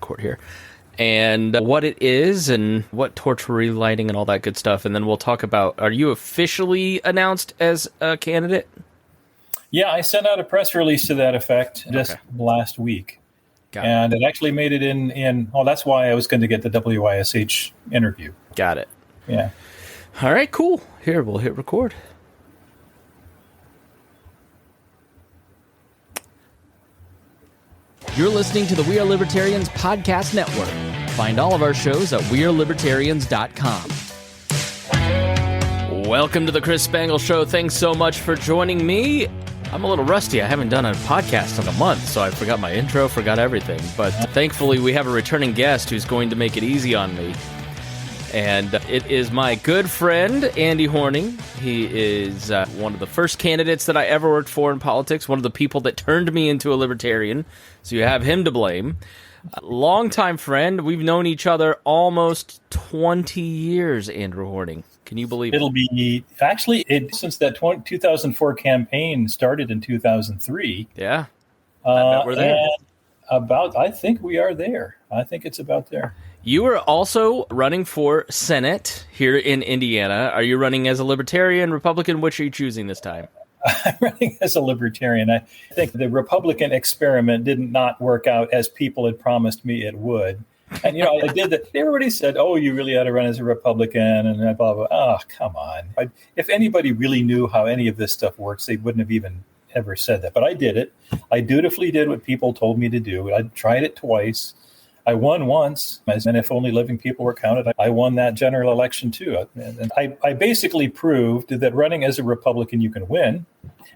record here, and what it is and what torch we're relighting and all that good stuff. And then we'll talk about, are you officially announced as a candidate? Yeah, I sent out a press release to that effect just last week. And it actually made it in. Oh, that's why I was going to get the WISH interview. Got it. Yeah. All right, cool. Here, we'll hit record. You're listening to the We Are Libertarians podcast network. Find all of our shows at wearelibertarians.com. Welcome to the Chris Spangle Show. Thanks so much for joining me. I'm a little rusty. I haven't done a podcast in a month, so I forgot my intro, forgot everything. But thankfully, we have a returning guest who's going to make it easy on me. And it is my good friend, Andy Horning. He is one of the first candidates that I ever worked for in politics, one of the people that turned me into a libertarian. So you have him to blame. Longtime friend. We've known each other almost 20 years, Andrew Horning. Can you believe it? It'll be, actually, since that 2004 campaign started in 2003. Yeah. I bet we're there. I think we are there. I think it's about there. You are also running for Senate here in Indiana. Are you running as a Libertarian, Republican? Which are you choosing this time? I'm running as a Libertarian. I think the Republican experiment did not work out as people had promised me it would. And, I did that. Everybody said, oh, you really ought to run as a Republican and blah, blah. Oh, come on. If anybody really knew how any of this stuff works, they wouldn't have even ever said that. But I did it. I dutifully did what people told me to do. I tried it twice. I won once, and if only living people were counted, I won that general election too. And I basically proved that running as a Republican, you can win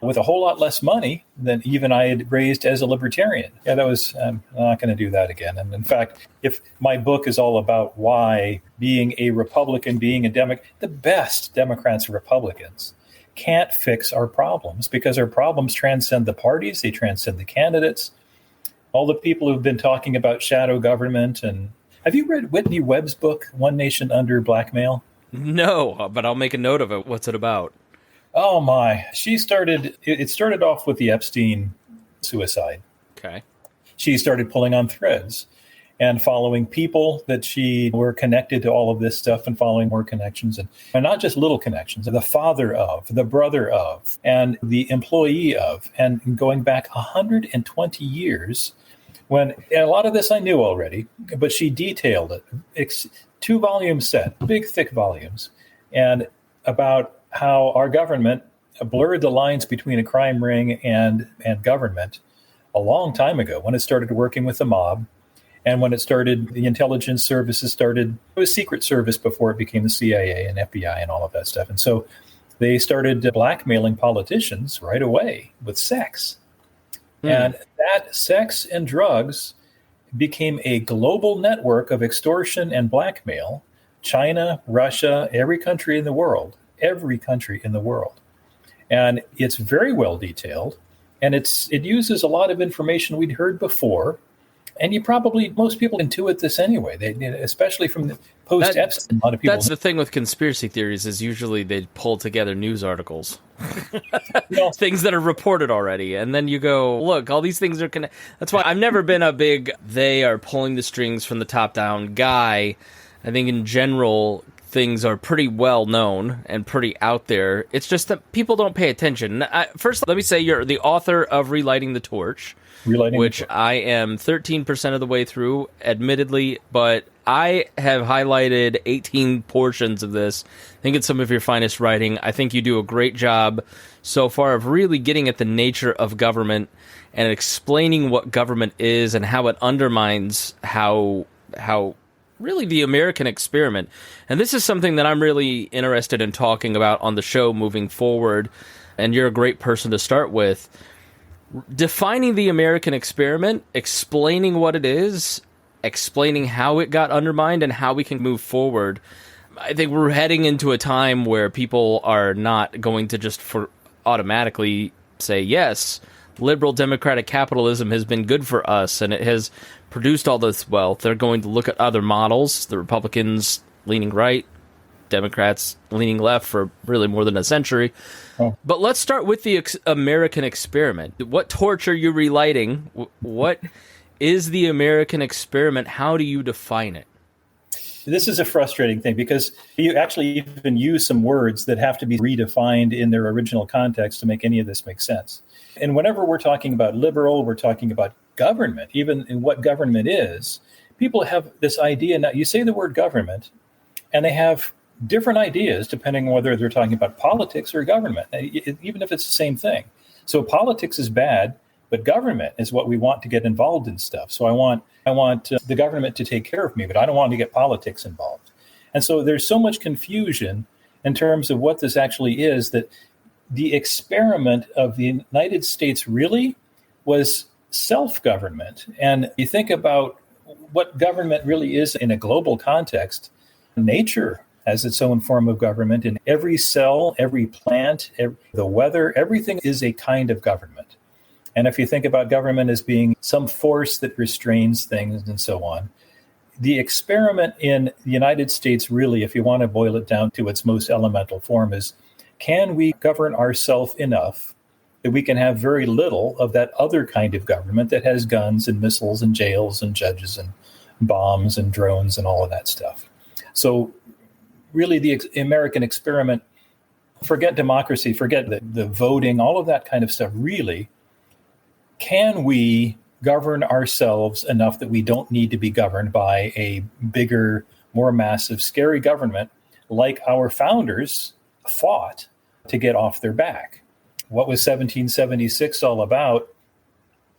with a whole lot less money than even I had raised as a Libertarian. Yeah, I'm not going to do that again. And in fact, if my book is all about why being a Republican, being a Democrat, the best Democrats and Republicans can't fix our problems because our problems transcend the parties, they transcend the candidates. All the people who've been talking about shadow government. And have you read Whitney Webb's book, One Nation Under Blackmail? No, but I'll make a note of it. What's it about? Oh, my. It started off with the Epstein suicide. Okay. She started pulling on threads and following people that she were connected to all of this stuff and following more connections. And not just little connections, the father of, the brother of, and the employee of, and going back 120 years. When a lot of this I knew already, but she detailed it. 2-volume set, big, thick volumes, and about how our government blurred the lines between a crime ring and government a long time ago when it started working with the mob. And when the intelligence services started, it was Secret Service before it became the CIA and FBI and all of that stuff. And so they started blackmailing politicians right away with sex. And that sex and drugs became a global network of extortion and blackmail. China, Russia, every country in the world. And it's very well detailed. And it uses a lot of information we'd heard before. And most people intuit this anyway, especially from the post-Epstein. A lot of people. That's the thing with conspiracy theories is usually they pull together news articles, things that are reported already. And then you go, look, all these things are connected. That's why I've never been a big, they are pulling the strings from the top down guy. I think in general, things are pretty well known and pretty out there. It's just that people don't pay attention. First, let me say you're the author of Relighting the Torch. Which I am 13% of the way through, admittedly, but I have highlighted 18 portions of this. I think it's some of your finest writing. I think you do a great job so far of really getting at the nature of government and explaining what government is and how it undermines how really the American experiment. And this is something that I'm really interested in talking about on the show moving forward, and you're a great person to start with. Defining the American experiment, explaining what it is, explaining how it got undermined, and how we can move forward. I think we're heading into a time where people are not going to just automatically say, yes, liberal democratic capitalism has been good for us, and it has produced all this wealth. They're going to look at other models, the Republicans leaning right, Democrats leaning left for really more than a century. Oh. But let's start with the American experiment. What torch are you relighting? What is the American experiment? How do you define it? This is a frustrating thing because you actually even use some words that have to be redefined in their original context to make any of this make sense. And whenever we're talking about liberal, we're talking about government, even in what government is, people have this idea. Now, you say the word government, and they have different ideas depending on whether they're talking about politics or government, even if it's the same thing. So politics is bad, but government is what we want to get involved in stuff. So I want the government to take care of me, but I don't want to get politics involved. And so there's so much confusion in terms of what this actually is that the experiment of the United States really was self-government. And you think about what government really is in a global context. Nature has its own form of government. In every cell, every plant, the weather, everything is a kind of government. And if you think about government as being some force that restrains things and so on, the experiment in the United States really, if you want to boil it down to its most elemental form, is can we govern ourselves enough that we can have very little of that other kind of government that has guns and missiles and jails and judges and bombs and drones and all of that stuff. So really the American experiment, forget democracy, forget the voting, all of that kind of stuff, really, can we govern ourselves enough that we don't need to be governed by a bigger, more massive, scary government like our founders fought to get off their back? What was 1776 all about?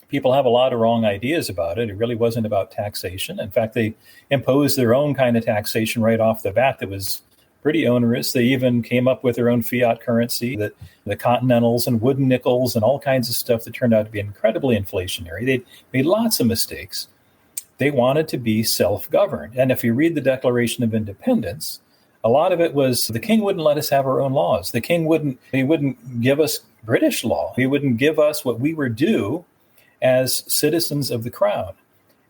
People have a lot of wrong ideas about it. It really wasn't about taxation. In fact, they imposed their own kind of taxation right off the bat that was pretty onerous. They even came up with their own fiat currency, the Continentals and wooden nickels and all kinds of stuff that turned out to be incredibly inflationary. They made lots of mistakes. They wanted to be self-governed. And if you read the Declaration of Independence, a lot of it was the king wouldn't let us have our own laws. The king wouldn't give us British law. He wouldn't give us what we were due as citizens of the crown.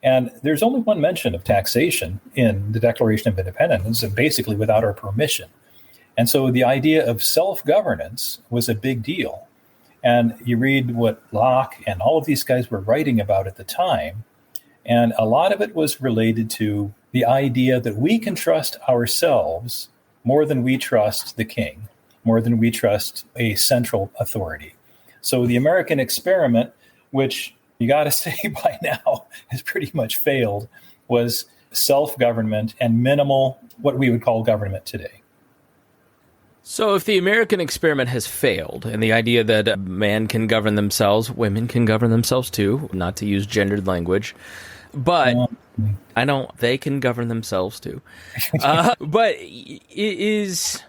And there's only one mention of taxation in the Declaration of Independence, and basically without our permission. And so the idea of self-governance was a big deal. And you read what Locke and all of these guys were writing about at the time, and a lot of it was related to the idea that we can trust ourselves more than we trust the king, more than we trust a central authority. So the American experiment, which you got to say by now has pretty much failed, was self-government and minimal, what we would call government today. So if the American experiment has failed, and the idea that men can govern themselves, women can govern themselves too, not to use gendered language, but I know they can govern themselves too. But it is,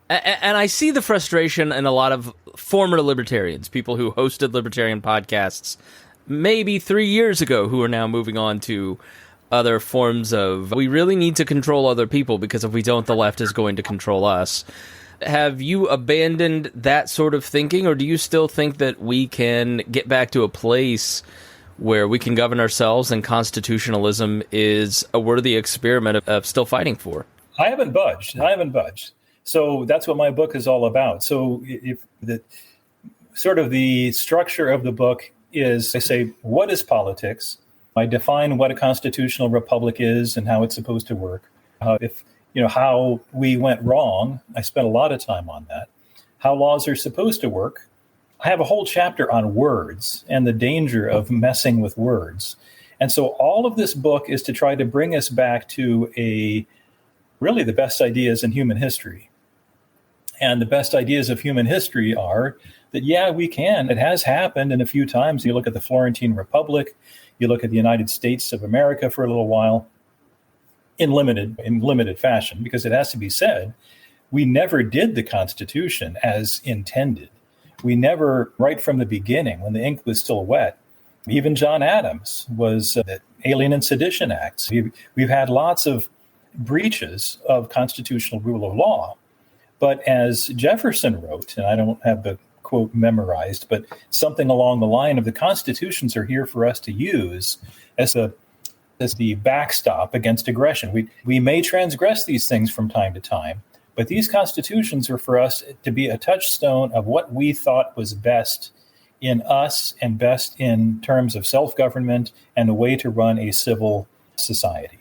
and I see the frustration in a lot of former libertarians, people who hosted libertarian podcasts maybe 3 years ago, who are now moving on to other forms of, we really need to control other people because if we don't, the left is going to control us. Have you abandoned that sort of thinking, or do you still think that we can get back to a place where we can govern ourselves and constitutionalism is a worthy experiment of still fighting for? I haven't budged. So that's what my book is all about. So if the sort of the structure of the book is, I say, what is politics? I define what a constitutional republic is and how it's supposed to work. How we went wrong, I spent a lot of time on that. How laws are supposed to work. I have a whole chapter on words and the danger of messing with words. And so all of this book is to try to bring us back to really the best ideas in human history. And the best ideas of human history are that, yeah, we can. It has happened in a few times. You look at the Florentine Republic, you look at the United States of America for a little while, in limited fashion, because it has to be said, we never did the Constitution as intended. We never, right from the beginning, when the ink was still wet, even John Adams was the Alien and Sedition Acts. We've had lots of breaches of constitutional rule of law. But as Jefferson wrote, and I don't have the quote memorized, but something along the line of the constitutions are here for us to use as the backstop against aggression. We may transgress these things from time to time, but these constitutions are for us to be a touchstone of what we thought was best in us and best in terms of self-government and a way to run a civil society.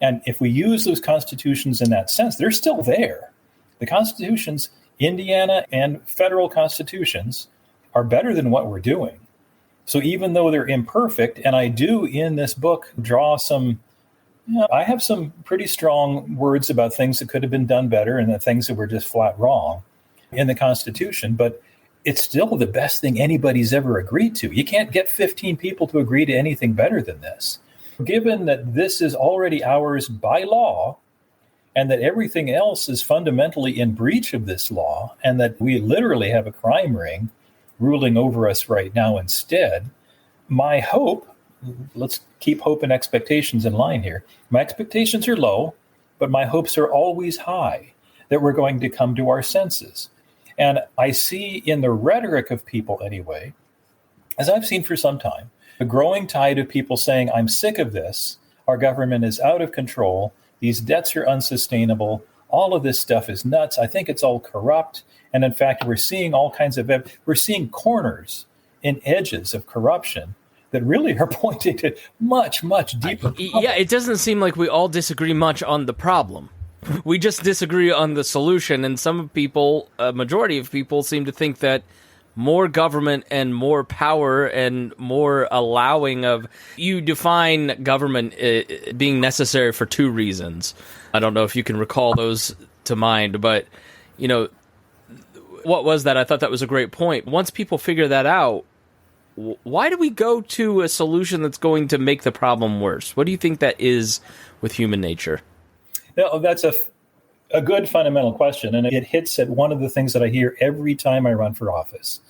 And if we use those constitutions in that sense, they're still there. The constitutions, Indiana and federal constitutions, are better than what we're doing. So even though they're imperfect, and I do in this book draw some, I have some pretty strong words about things that could have been done better and the things that were just flat wrong in the Constitution, but it's still the best thing anybody's ever agreed to. You can't get 15 people to agree to anything better than this. Given that this is already ours by law, and that everything else is fundamentally in breach of this law, and that we literally have a crime ring ruling over us right now instead, my hope, let's keep hope and expectations in line here. My expectations are low, but my hopes are always high that we're going to come to our senses. And I see in the rhetoric of people anyway, as I've seen for some time, a growing tide of people saying, I'm sick of this. Our government is out of control. These debts are unsustainable. All of this stuff is nuts. I think it's all corrupt. And in fact, we're seeing all kinds of, we're seeing corners and edges of corruption that really are pointing to much, much deeper. Yeah, it doesn't seem like we all disagree much on the problem. We just disagree on the solution. And some people, a majority of people, seem to think that more government and more power and more allowing of, you define government being necessary for two reasons. I don't know if you can recall those to mind, but, you know, what was that? I thought that was a great point. Once people figure that out, why do we go to a solution that's going to make the problem worse? What do you think that is with human nature? No, that's a good fundamental question, and it hits at one of the things that I hear every time I run for office.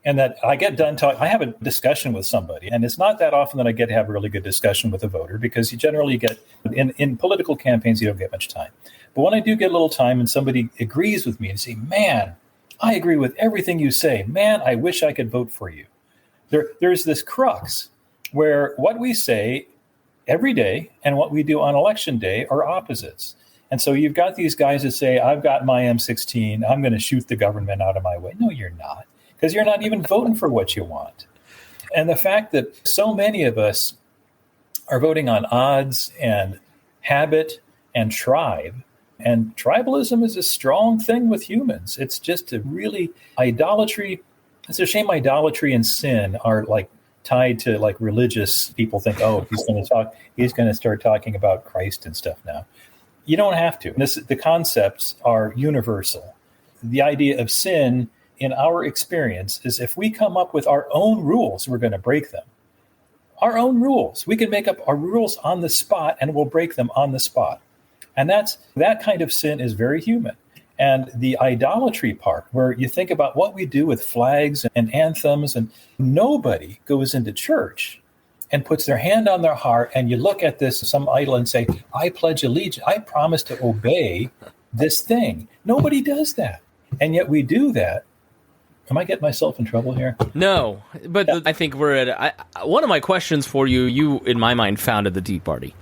And that I get done talking, I have a discussion with somebody, and it's not that often that I get to have a really good discussion with a voter, because you generally get, in political campaigns, you don't get much time. But when I do get a little time and somebody agrees with me and say, man, I agree with everything you say. Man, I wish I could vote for you. There's this crux where what we say every day and what we do on election day are opposites. And so you've got these guys that say, I've got my M16, I'm going to shoot the government out of my way. No, you're not, because you're not even voting for what you want. And the fact that so many of us are voting on odds and habit and tribe, and tribalism is a strong thing with humans. It's just a really idolatry. It's a shame idolatry and sin are like tied to like religious people think, oh, he's going to start talking about Christ and stuff now. You don't have to. The concepts are universal. The idea of sin in our experience is if we come up with our own rules, we're going to break them. Our own rules. We can make up our rules on the spot and we'll break them on the spot. And that kind of sin is very human. And the idolatry part, where you think about what we do with flags and anthems, and nobody goes into church and puts their hand on their heart, and you look at this, some idol, and say, I pledge allegiance, I promise to obey this thing. Nobody does that. And yet we do that. Am I getting myself in trouble here? No, but I think we're at one of my questions for you, in my mind, founded the Tea Party.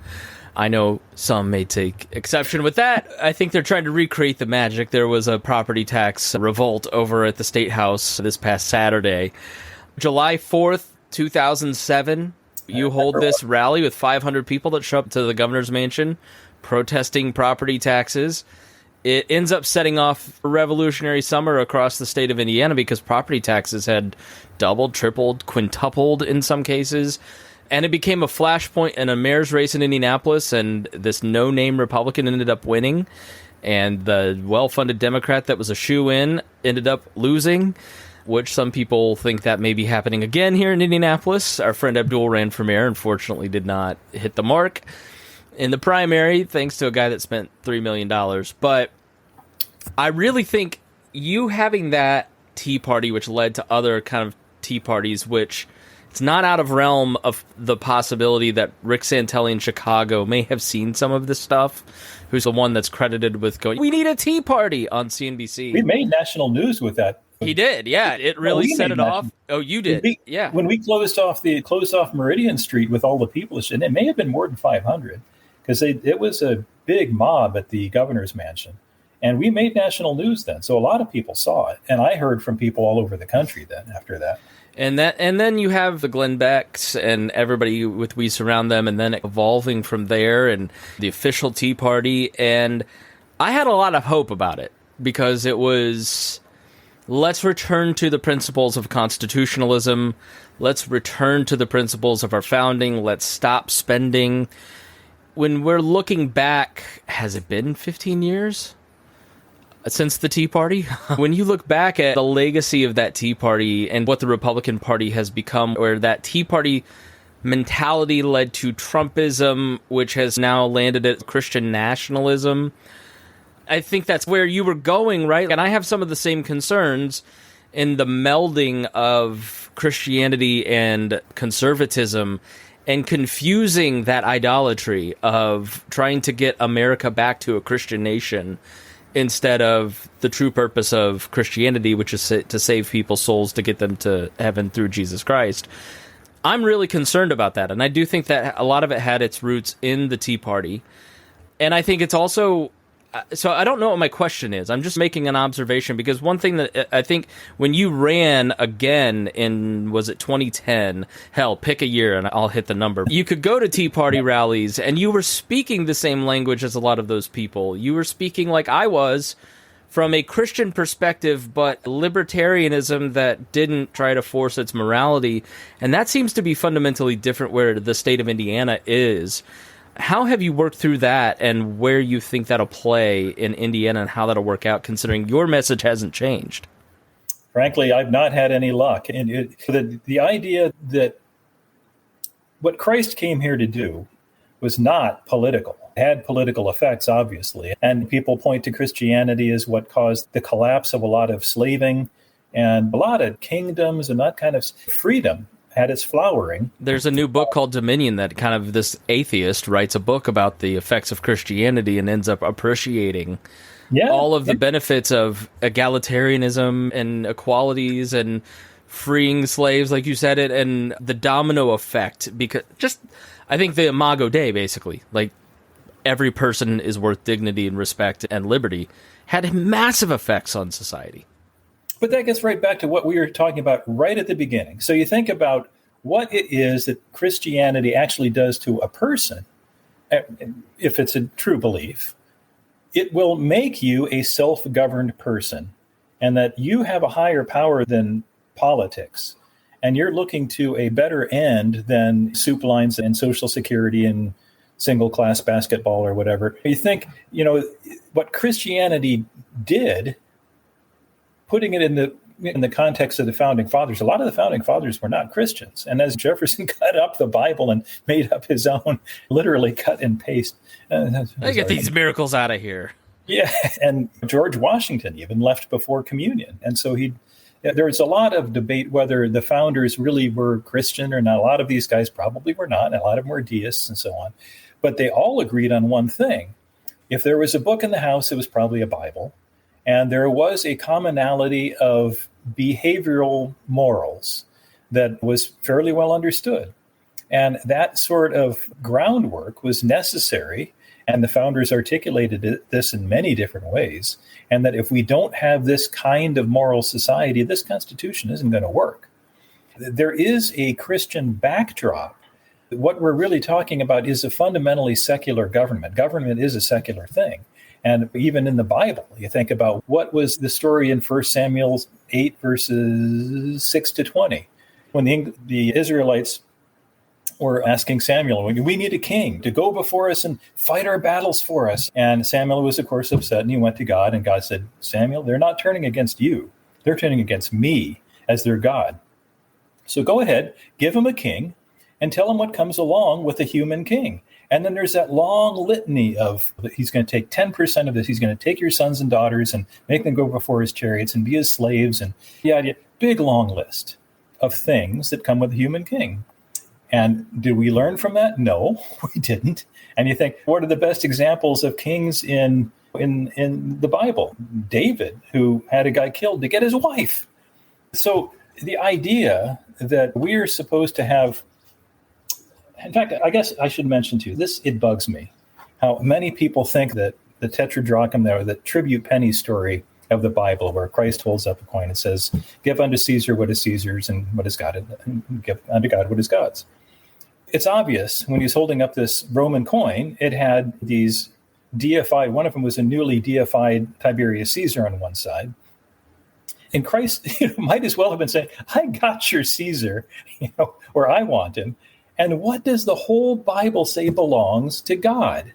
I know some may take exception with that. I think they're trying to recreate the magic. There was a property tax revolt over at the State House this past Saturday. July 4th, 2007, you hold this rally with 500 people that show up to the governor's mansion protesting property taxes. It ends up setting off a revolutionary summer across the state of Indiana because property taxes had doubled, tripled, quintupled in some cases. And it became a flashpoint in a mayor's race in Indianapolis, and this no-name Republican ended up winning, and the well-funded Democrat that was a shoo-in ended up losing, which some people think that may be happening again here in Indianapolis. Our friend Abdul ran for mayor, unfortunately did not hit the mark in the primary, thanks to a guy that spent $3 million. But I really think you having that Tea Party, which led to other kind of Tea Parties, which... it's not out of realm of the possibility that Rick Santelli in Chicago may have seen some of this stuff, who's the one that's credited with going, we need a Tea Party on CNBC. We made national news with that. He did, yeah. It really set it off. Oh, you did? Yeah. When we closed off Meridian Street with all the people, and it may have been more than 500, because it was a big mob at the governor's mansion. And we made national news then. So a lot of people saw it. And I heard from people all over the country then after that. And then you have the Glenn Becks and everybody with We Surround Them, and then evolving from there, and the official Tea Party. And I had a lot of hope about it because it was, let's return to the principles of constitutionalism. Let's return to the principles of our founding. Let's stop spending. When we're looking back, has it been 15 years? Since the Tea Party? When you look back at the legacy of that Tea Party and what the Republican Party has become, where that Tea Party mentality led to Trumpism, which has now landed at Christian nationalism, I think that's where you were going, right? And I have some of the same concerns in the melding of Christianity and conservatism and confusing that idolatry of trying to get America back to a Christian nation instead of the true purpose of Christianity, which is to save people's souls, to get them to heaven through Jesus Christ. I'm really concerned about that, and I do think that a lot of it had its roots in the Tea Party. And I think it's also... So I don't know what my question is. I'm just making an observation, because one thing that I think when you ran again in, was it 2010? Hell, pick a year and I'll hit the number. You could go to Tea Party rallies and you were speaking the same language as a lot of those people. You were speaking like I was, from a Christian perspective, but libertarianism that didn't try to force its morality. And that seems to be fundamentally different where the state of Indiana is. How have you worked through that, and where you think that'll play in Indiana and how that'll work out, considering your message hasn't changed? Frankly, I've not had any luck. And the idea that what Christ came here to do was not political. It had political effects, obviously. And people point to Christianity as what caused the collapse of a lot of slaving and a lot of kingdoms and that kind of freedom had its flowering. There's a new book called Dominion that kind of, this atheist writes a book about the effects of Christianity and ends up appreciating all of the benefits of egalitarianism and equalities and freeing slaves, like you said it, and the domino effect. Because just, I think the Imago Dei, basically, like every person is worth dignity and respect and liberty, had massive effects on society. But that gets right back to what we were talking about right at the beginning. So you think about what it is that Christianity actually does to a person. If it's a true belief, it will make you a self-governed person, and that you have a higher power than politics. And you're looking to a better end than soup lines and Social Security and single-class basketball or whatever. You think, what Christianity did, putting it in the context of the Founding Fathers, a lot of the Founding Fathers were not Christians. And as Jefferson cut up the Bible and made up his own, literally cut and paste. Get these miracles out of here. Yeah, and George Washington even left before communion. And so there was a lot of debate whether the founders really were Christian or not. A lot of these guys probably were not, and a lot of them were deists and so on. But they all agreed on one thing. If there was a book in the house, it was probably a Bible. And there was a commonality of behavioral morals that was fairly well understood. And that sort of groundwork was necessary. And the founders articulated this in many different ways. And that if we don't have this kind of moral society, this Constitution isn't going to work. There is a Christian backdrop. What we're really talking about is a fundamentally secular government. Government is a secular thing. And even in the Bible, you think about what was the story in 1 Samuel 8, verses 6 to 20, when the Israelites were asking Samuel, we need a king to go before us and fight our battles for us. And Samuel was, of course, upset, and he went to God, and God said, Samuel, they're not turning against you. They're turning against me as their God. So go ahead, give them a king, and tell them what comes along with a human king. And then there's that long litany of, he's going to take 10% of this. He's going to take your sons and daughters and make them go before his chariots and be his slaves. And big, long list of things that come with a human king. And did we learn from that? No, we didn't. And you think, what are the best examples of kings in the Bible? David, who had a guy killed to get his wife. So the idea that we're supposed to have, in fact, I guess I should mention too, it bugs me how many people think that the tetradrachm there, the tribute penny story of the Bible, where Christ holds up a coin and says, "Give unto Caesar what is Caesar's, and what is God, and give unto God what is God's." It's obvious when he's holding up this Roman coin, it had these deified, one of them was a newly deified Tiberius Caesar on one side. And Christ might as well have been saying, "I got your Caesar, or I want him." And what does the whole Bible say belongs to God?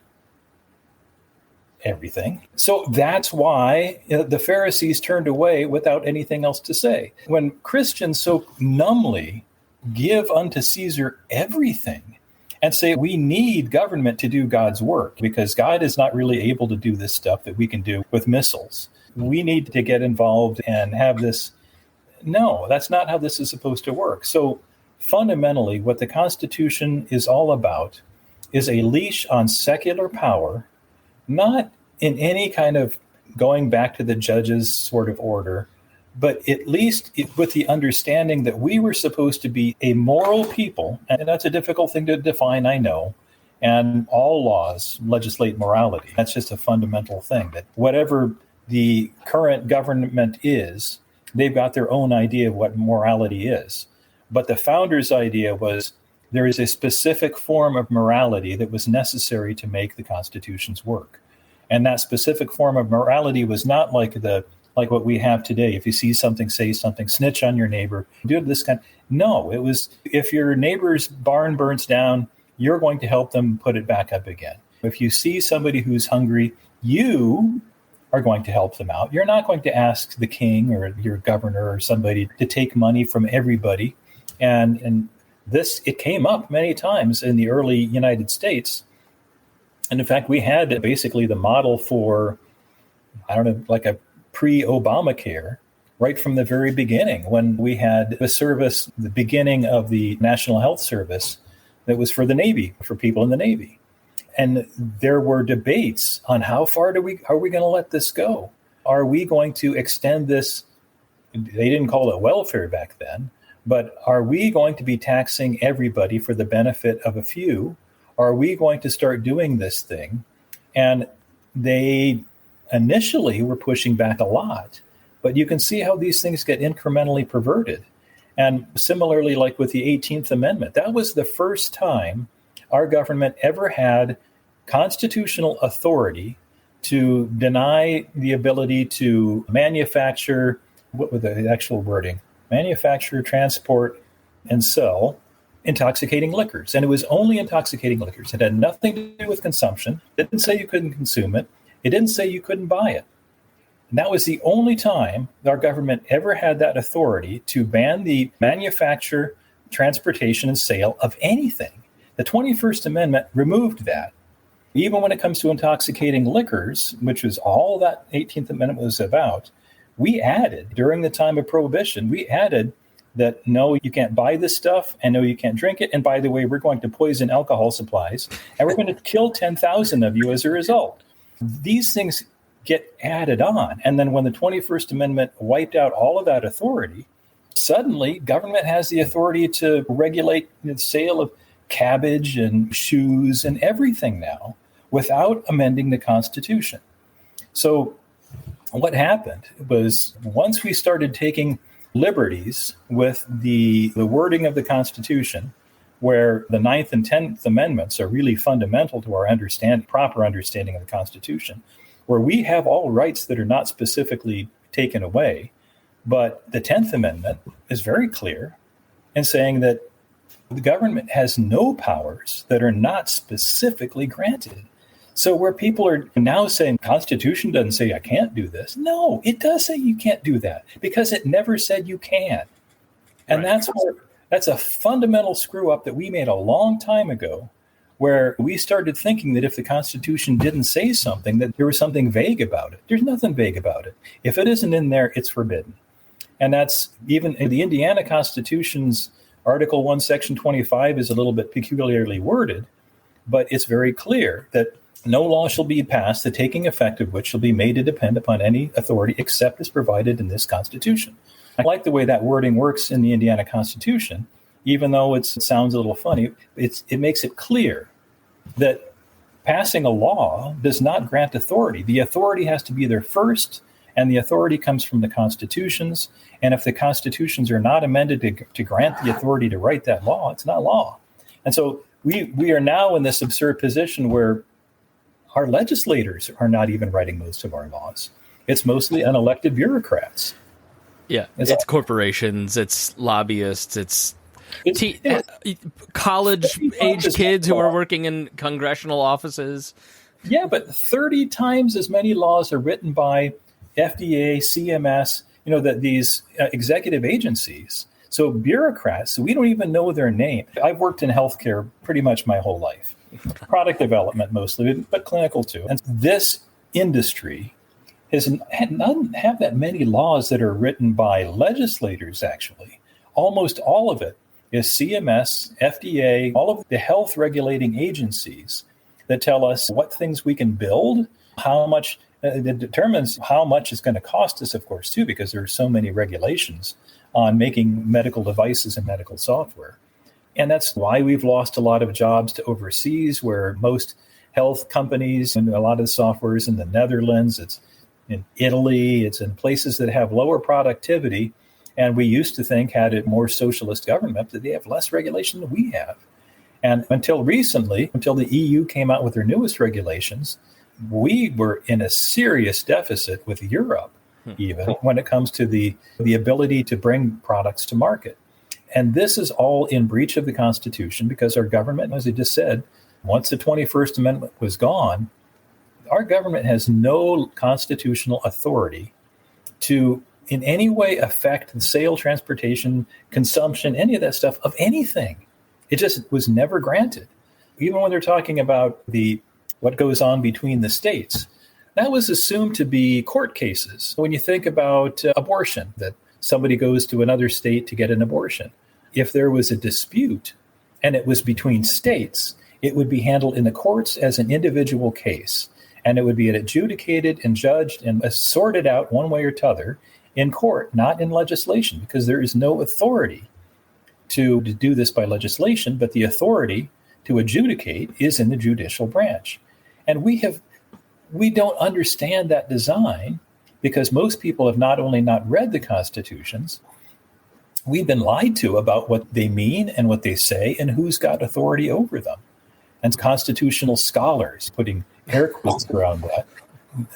Everything. So that's why the Pharisees turned away without anything else to say. When Christians so numbly give unto Caesar everything and say we need government to do God's work because God is not really able to do this stuff that we can do with missiles. We need to get involved and have this. No, that's not how this is supposed to work. So fundamentally, what the Constitution is all about is a leash on secular power, not in any kind of going back to the judges sort of order, but at least with the understanding that we were supposed to be a moral people, and that's a difficult thing to define, I know, and all laws legislate morality. That's just a fundamental thing, that whatever the current government is, they've got their own idea of what morality is. But the founders' idea was there is a specific form of morality that was necessary to make the constitutions work. And that specific form of morality was not like what we have today. If you see something, say something, snitch on your neighbor, do this kind. No, it was if your neighbor's barn burns down, you're going to help them put it back up again. If you see somebody who's hungry, you are going to help them out. You're not going to ask the king or your governor or somebody to take money from everybody. And this, it came up many times in the early United States. And in fact, we had basically the model for, like a pre-Obamacare right from the very beginning, when we had the service, the beginning of the National Health Service that was for the Navy, for people in the Navy. And there were debates on how far are we going to let this go? Are we going to extend this? They didn't call it welfare back then, but are we going to be taxing everybody for the benefit of a few? Are we going to start doing this thing? And they initially were pushing back a lot, but you can see how these things get incrementally perverted. And similarly, like with the 18th Amendment, that was the first time our government ever had constitutional authority to deny the ability to manufacture, what was the actual wording? Manufacture, transport, and sell intoxicating liquors. And it was only intoxicating liquors. It had nothing to do with consumption. It didn't say you couldn't consume it. It didn't say you couldn't buy it. And that was the only time our government ever had that authority to ban the manufacture, transportation, and sale of anything. The 21st Amendment removed that. Even when it comes to intoxicating liquors, which was all that 18th Amendment was about, we added, during the time of Prohibition, we added that no, you can't buy this stuff, and no, you can't drink it. And by the way, we're going to poison alcohol supplies, and we're going to kill 10,000 of you as a result. These things get added on. And then when the 21st Amendment wiped out all of that authority, suddenly government has the authority to regulate the sale of cabbage and shoes and everything now without amending the Constitution. So what happened was, once we started taking liberties with the wording of the Constitution, where the 9th and 10th Amendments are really fundamental to our proper understanding of the Constitution, where we have all rights that are not specifically taken away. But the 10th Amendment is very clear in saying that the government has no powers that are not specifically granted. So where people are now saying Constitution doesn't say I can't do this. No, it does say you can't do that, because it never said you can. And right. That's a fundamental screw up that we made a long time ago, where we started thinking that if the Constitution didn't say something, that there was something vague about it. There's nothing vague about it. If it isn't in there, it's forbidden. And that's even in the Indiana Constitution's Article 1, Section 25 is a little bit peculiarly worded, but it's very clear that no law shall be passed, the taking effect of which shall be made to depend upon any authority except as provided in this Constitution. I like the way that wording works in the Indiana Constitution, even though it sounds a little funny. It makes it clear that passing a law does not grant authority. The authority has to be there first, and the authority comes from the constitutions. And if the constitutions are not amended to grant the authority to write that law, it's not law. And so we are now in this absurd position where our legislators are not even writing most of our laws. It's mostly unelected bureaucrats. Yeah, it's corporations, it's lobbyists, it's college-age kids who are working in congressional offices. Yeah, but 30 times as many laws are written by FDA, CMS, these executive agencies. So bureaucrats, we don't even know their name. I've worked in healthcare pretty much my whole life. Product development mostly, but clinical too. And this industry doesn't have that many laws that are written by legislators, actually. Almost all of it is CMS, FDA, all of the health regulating agencies that tell us what things we can build, how much. It determines how much it's going to cost us, of course, too, because there are so many regulations on making medical devices and medical software. And that's why we've lost a lot of jobs to overseas, where most health companies and a lot of the software is in the Netherlands, it's in Italy, it's in places that have lower productivity. And we used to think had a more socialist government that they have less regulation than we have. And until recently, until the EU came out with their newest regulations, we were in a serious deficit with Europe, even when it comes to the ability to bring products to market. And this is all in breach of the Constitution because our government, as I just said, once the 21st Amendment was gone, our government has no constitutional authority to in any way affect the sale, transportation, consumption, any of that stuff of anything. It just was never granted. Even when they're talking about what goes on between the states, that was assumed to be court cases. When you think about abortion, that somebody goes to another state to get an abortion, if there was a dispute and it was between states, it would be handled in the courts as an individual case. And it would be adjudicated and judged and sorted out one way or t'other in court, not in legislation, because there is no authority to do this by legislation, but the authority to adjudicate is in the judicial branch. And we don't understand that design because most people have not only not read the constitutions, we've been lied to about what they mean and what they say and who's got authority over them. And constitutional scholars, putting air quotes around that,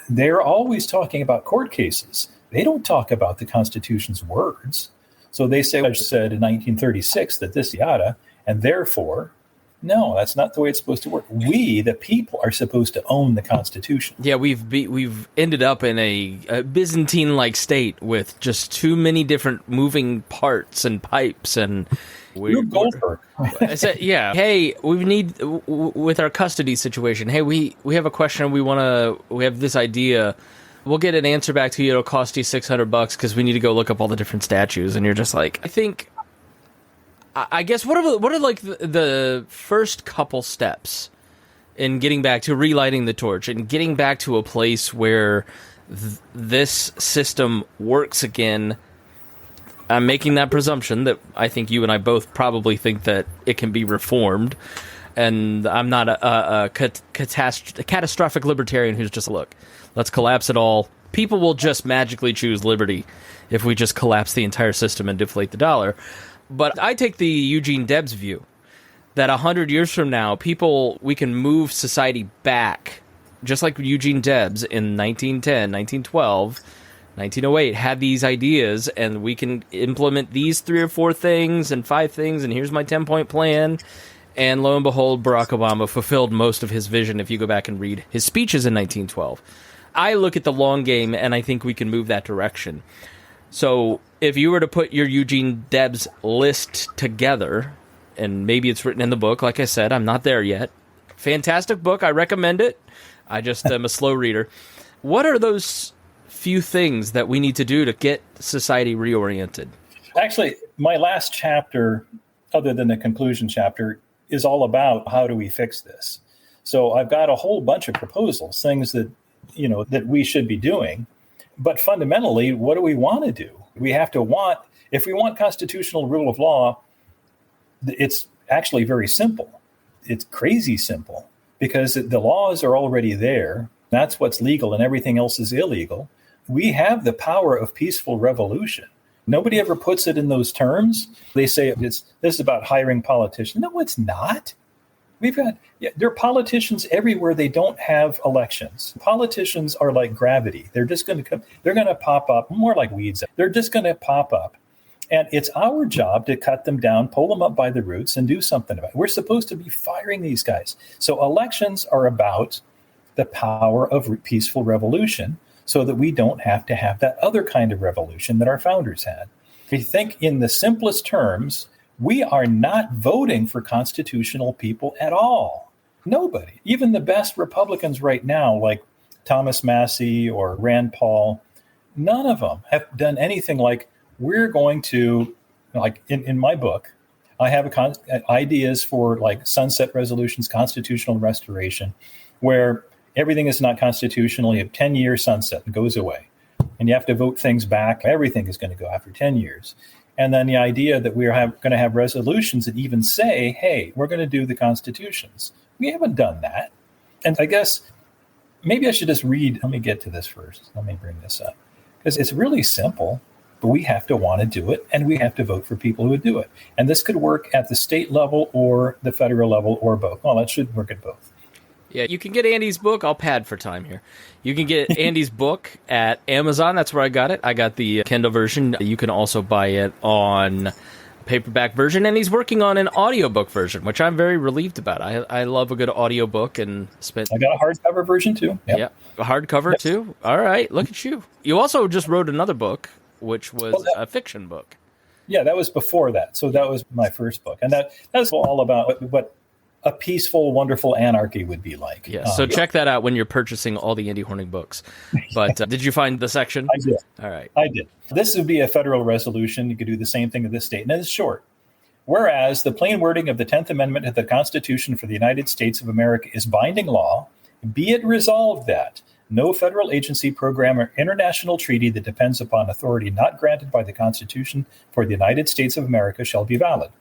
they're always talking about court cases. They don't talk about the Constitution's words. So they say, I said in 1936 that this yada, and therefore, no, that's not the way it's supposed to work. We, the people, are supposed to own the Constitution. Yeah, we've ended up in a Byzantine-like state with just too many different moving parts and pipes and. You're Goldberg. I said, yeah. Hey, we need with our custody situation. Hey, we have a question. We have this idea. We'll get an answer back to you. It'll cost you $600 because we need to go look up all the different statues. And you're just like, I guess what are like the first couple steps in getting back to relighting the torch and getting back to a place where this system works again. I'm making that presumption that I think you and I both probably think that it can be reformed, and I'm not a catastrophic libertarian who's just, look, let's collapse it all. People will just magically choose liberty if we just collapse the entire system and deflate the dollar. But I take the Eugene Debs view that 100 years from now, we can move society back, just like Eugene Debs in 1910, 1912, 1908 had these ideas, and we can implement these 3 or 4 things and 5 things, and here's my 10-point plan. And lo and behold, Barack Obama fulfilled most of his vision if you go back and read his speeches in 1912. I look at the long game, and I think we can move that direction. So if you were to put your Eugene Debs list together, and maybe it's written in the book, like I said, I'm not there yet. Fantastic book. I recommend it. I just am a slow reader. What are those few things that we need to do to get society reoriented? Actually, my last chapter, other than the conclusion chapter, is all about how do we fix this. So I've got a whole bunch of proposals, things that we should be doing. But fundamentally, what do we want to do? We have to if we want constitutional rule of law, it's actually very simple. It's crazy simple. because the laws are already there. That's what's legal and everything else is illegal. We have the power of peaceful revolution. Nobody ever puts it in those terms. They say this is about hiring politicians. No, it's not. There are politicians everywhere. They don't have elections. Politicians are like gravity. They're just going to come. They're going to pop up more like weeds. They're just going to pop up. And it's our job to cut them down, pull them up by the roots, and do something about it. We're supposed to be firing these guys. So elections are about the power of peaceful revolution so that we don't have to have that other kind of revolution that our founders had. If you think in the simplest terms, we are not voting for constitutional people at all. Nobody. Even the best Republicans right now, like Thomas Massey or Rand Paul, none of them have done anything like, we're going to, like in my book, I have ideas for like sunset resolutions, constitutional restoration, where everything is not constitutional. You have 10-year sunset and goes away. And you have to vote things back. Everything is going to go after 10 years. And then the idea that we're going to have resolutions that even say, hey, we're going to do the constitutions. We haven't done that. And I guess maybe I should just read. Let me get to this first. Let me bring this up. Because it's really simple. But we have to want to do it, and we have to vote for people who would do it. And this could work at the state level or the federal level or both. Well, that should work at both. Yeah, you can get Andy's book. I'll pad for time here. You can get Andy's book at Amazon. That's where I got it. I got the Kindle version. You can also buy it on paperback version, and he's working on an audiobook version, which I'm very relieved about. I love a good audiobook and I got a hardcover version too. Yep. Yeah, a hardcover too. All right, look at you. You also just wrote another book, which was a fiction book. Yeah, that was before that. So that was my first book. And that's all about what a peaceful, wonderful anarchy would be like. Yeah, so check that out when you're purchasing all the Andy Horning books. But did you find the section? I did. All right. I did. This would be a federal resolution. You could do the same thing in this state. And it's short. Whereas the plain wording of the 10th Amendment of the Constitution for the United States of America is binding law, be it resolved that no federal agency, program, or international treaty that depends upon authority not granted by the Constitution for the United States of America shall be valid.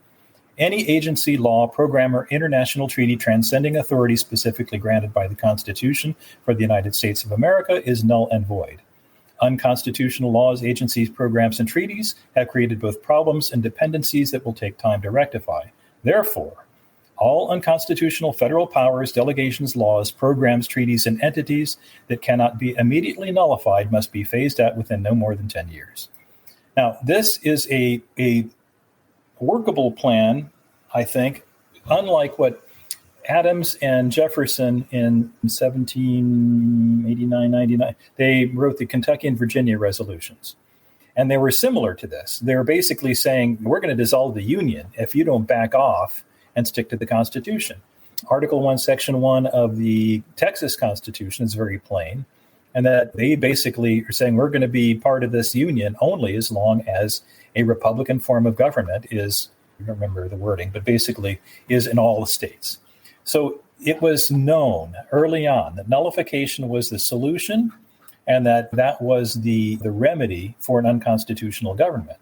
Any agency, law, program, or international treaty transcending authority specifically granted by the Constitution for the United States of America is null and void. Unconstitutional laws, agencies, programs, and treaties have created both problems and dependencies that will take time to rectify. Therefore, all unconstitutional federal powers, delegations, laws, programs, treaties, and entities that cannot be immediately nullified must be phased out within no more than 10 years. Now, this is a workable plan, I think, unlike what Adams and Jefferson in 1789, 99, they wrote the Kentucky and Virginia resolutions. And they were similar to this. They were basically saying, we're going to dissolve the Union if you don't back off and stick to the Constitution. Article 1, Section 1 of the Texas Constitution is very plain, and that they basically are saying we're going to be part of this union only as long as a Republican form of government is, I don't remember the wording, but basically is in all the states. So it was known early on that nullification was the solution and that was the remedy for an unconstitutional government.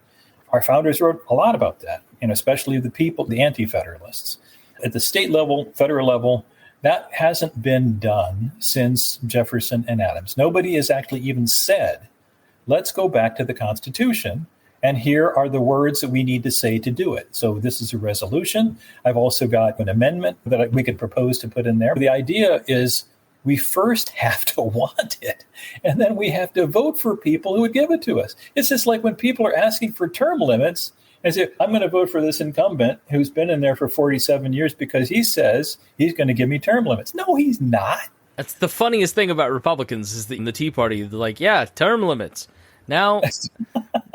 Our founders wrote a lot about that, and especially the people, the anti-federalists. At the state level, federal level, that hasn't been done since Jefferson and Adams. Nobody has actually even said, let's go back to the Constitution, and here are the words that we need to say to do it. So this is a resolution. I've also got an amendment that we could propose to put in there. The idea is we first have to want it, and then we have to vote for people who would give it to us. It's just like when people are asking for term limits and say, I'm going to vote for this incumbent who's been in there for 47 years because he says he's going to give me term limits. No, he's not. That's the funniest thing about Republicans is that in the Tea Party, they're like, yeah, term limits. Now,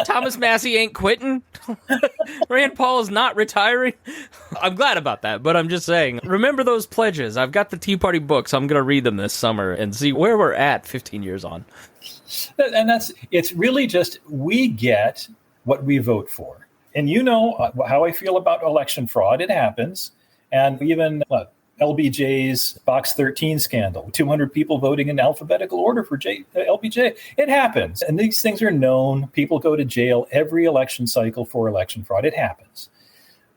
Thomas Massey ain't quitting. Rand Paul is not retiring. I'm glad about that, but I'm just saying, remember those pledges. I've got the Tea Party books. I'm going to read them this summer and see where we're at 15 years on. And it's really just, we get what we vote for. And you know how I feel about election fraud. It happens. And even LBJ's Box 13 scandal, 200 people voting in alphabetical order for LBJ. It happens. And these things are known. People go to jail every election cycle for election fraud. It happens.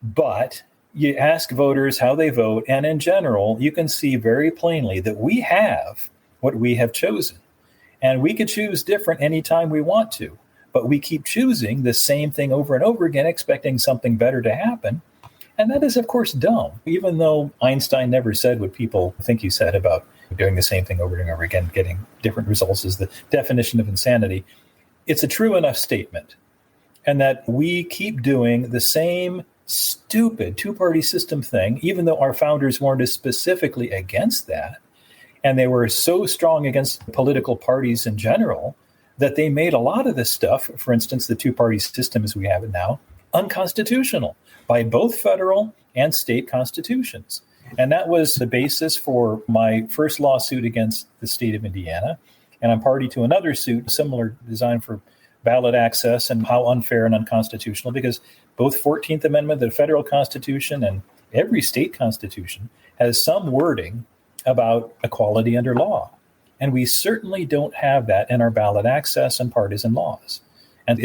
But you ask voters how they vote, and in general, you can see very plainly that we have what we have chosen. And we could choose different anytime we want to, but we keep choosing the same thing over and over again, expecting something better to happen. And that is, of course, dumb, even though Einstein never said what people think he said about doing the same thing over and over again, getting different results is the definition of insanity. It's a true enough statement. And that we keep doing the same stupid two-party system thing, even though our founders warned us specifically against that. And they were so strong against political parties in general that they made a lot of this stuff, for instance, the two-party system as we have it now, unconstitutional by both federal and state constitutions. And that was the basis for my first lawsuit against the state of Indiana. And I'm party to another suit, similar design for ballot access and how unfair and unconstitutional, because both 14th Amendment, the federal constitution, and every state constitution has some wording about equality under law. And we certainly don't have that in our ballot access and partisan laws. And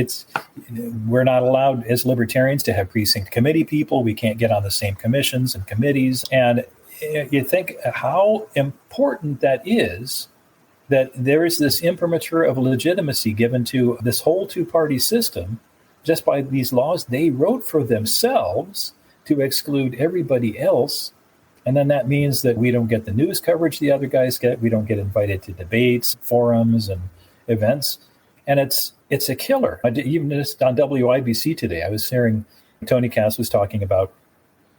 we're not allowed as libertarians to have precinct committee people. We can't get on the same commissions and committees. And you think how important that is, that there is this imprimatur of legitimacy given to this whole two-party system just by these laws they wrote for themselves to exclude everybody else. And then that means that we don't get the news coverage the other guys get. We don't get invited to debates, forums, and events. And it's a killer. Even just on WIBC today, I was hearing Tony Cass was talking about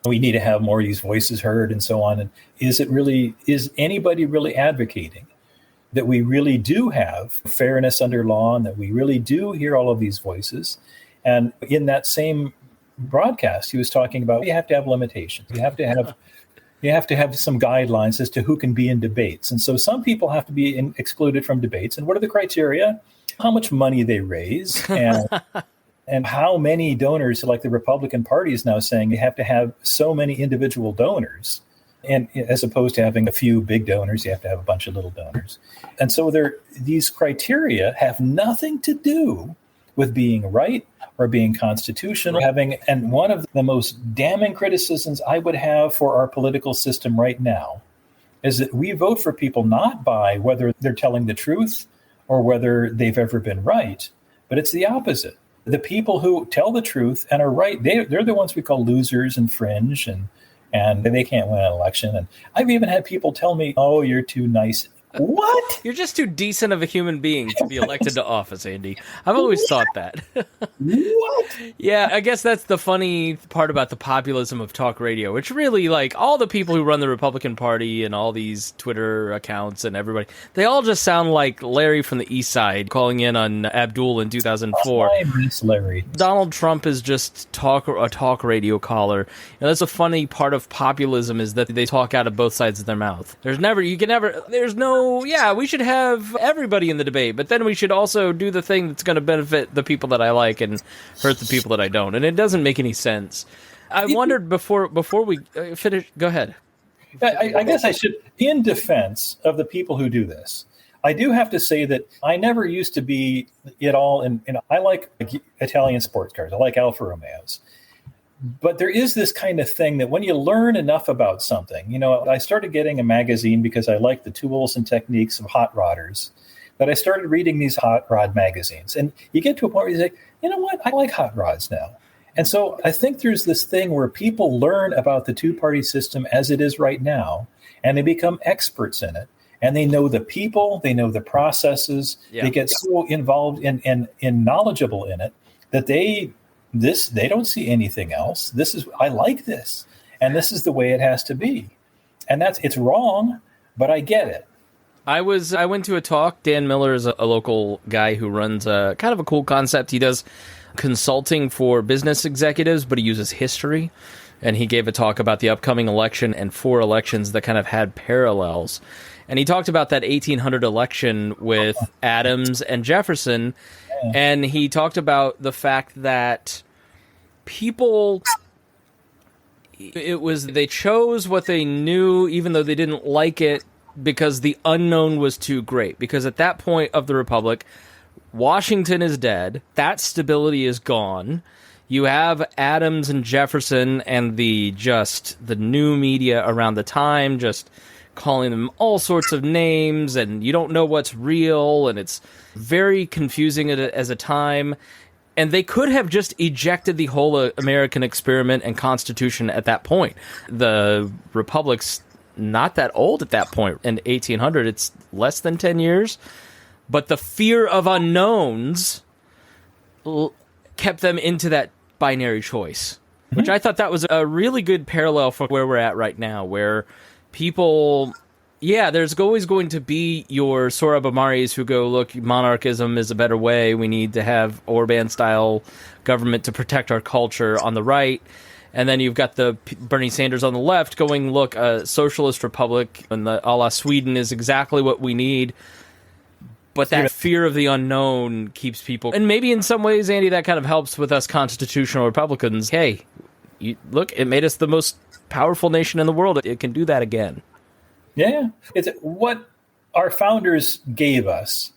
we need to have more of these voices heard and so on. And is anybody really advocating that we really do have fairness under law and that we really do hear all of these voices? And in that same broadcast, he was talking about you have to have limitations. You have to have some guidelines as to who can be in debates. And so some people have to be excluded from debates. And what are the criteria? How much money they raise and how many donors, like the Republican Party is now saying you have to have so many individual donors. And as opposed to having a few big donors, you have to have a bunch of little donors. And so these criteria have nothing to do with being right or being constitutional. And one of the most damning criticisms I would have for our political system right now is that we vote for people not by whether they're telling the truth or whether they've ever been right, but it's the opposite. The people who tell the truth and are right, they're the ones we call losers and fringe, and they can't win an election. And I've even had people tell me, oh, you're too nice. What? You're just too decent of a human being to be elected to office, Andy. I've always thought that. What? Yeah, I guess that's the funny part about the populism of talk radio, which really, like, all the people who run the Republican Party and all these Twitter accounts and everybody, they all just sound like Larry from the East Side calling in on Abdul in 2004. I miss Larry. Donald Trump is just a talk radio caller. And that's a funny part of populism is that they talk out of both sides of their mouth. There's no, yeah, we should have everybody in the debate, but then we should also do the thing that's going to benefit the people that I like and hurt the people that I don't. And it doesn't make any sense. I wondered before we finish, go ahead. I guess I should, in defense of the people who do this, I do have to say that I never used to be at all, I like Italian sports cars. I like Alfa Romeos. But there is this kind of thing that when you learn enough about something, I started getting a magazine because I like the tools and techniques of hot rodders, that I started reading these hot rod magazines. And you get to a point where you say, you know what, I like hot rods now. And so I think there's this thing where people learn about the two-party system as it is right now, and they become experts in it. And they know the people, they know the processes, they get so involved and knowledgeable in it that they don't see anything else. I like this, and this is the way it has to be. And it's wrong, but I get it. I went to a talk. Dan Miller is a local guy who runs a kind of a cool concept. He does consulting for business executives, but he uses history. And he gave a talk about the upcoming election and 4 elections that kind of had parallels. And he talked about that 1800 election with Adams and Jefferson. And he talked about the fact that they chose what they knew, even though they didn't like it, because the unknown was too great. Because at that point of the Republic, Washington is dead. That stability is gone. You have Adams and Jefferson and the new media around the time just calling them all sorts of names, and you don't know what's real, and it's very confusing as a time. And they could have just ejected the whole American experiment and Constitution at that point. The Republic's not that old at that point. In 1800, it's less than 10 years. But the fear of unknowns kept them into that binary choice, which I thought that was a really good parallel for where we're at right now, where people... Yeah, there's always going to be your Sohrab-Ahmaris who go, look, monarchism is a better way. We need to have Orban-style government to protect our culture on the right. And then you've got the Bernie Sanders on the left going, look, a socialist republic and the a la Sweden is exactly what we need. But that fear of the unknown keeps people... And maybe in some ways, Andy, that kind of helps with us constitutional Republicans. Hey, look, it made us the most powerful nation in the world. It can do that again. Yeah, it's what our founders gave us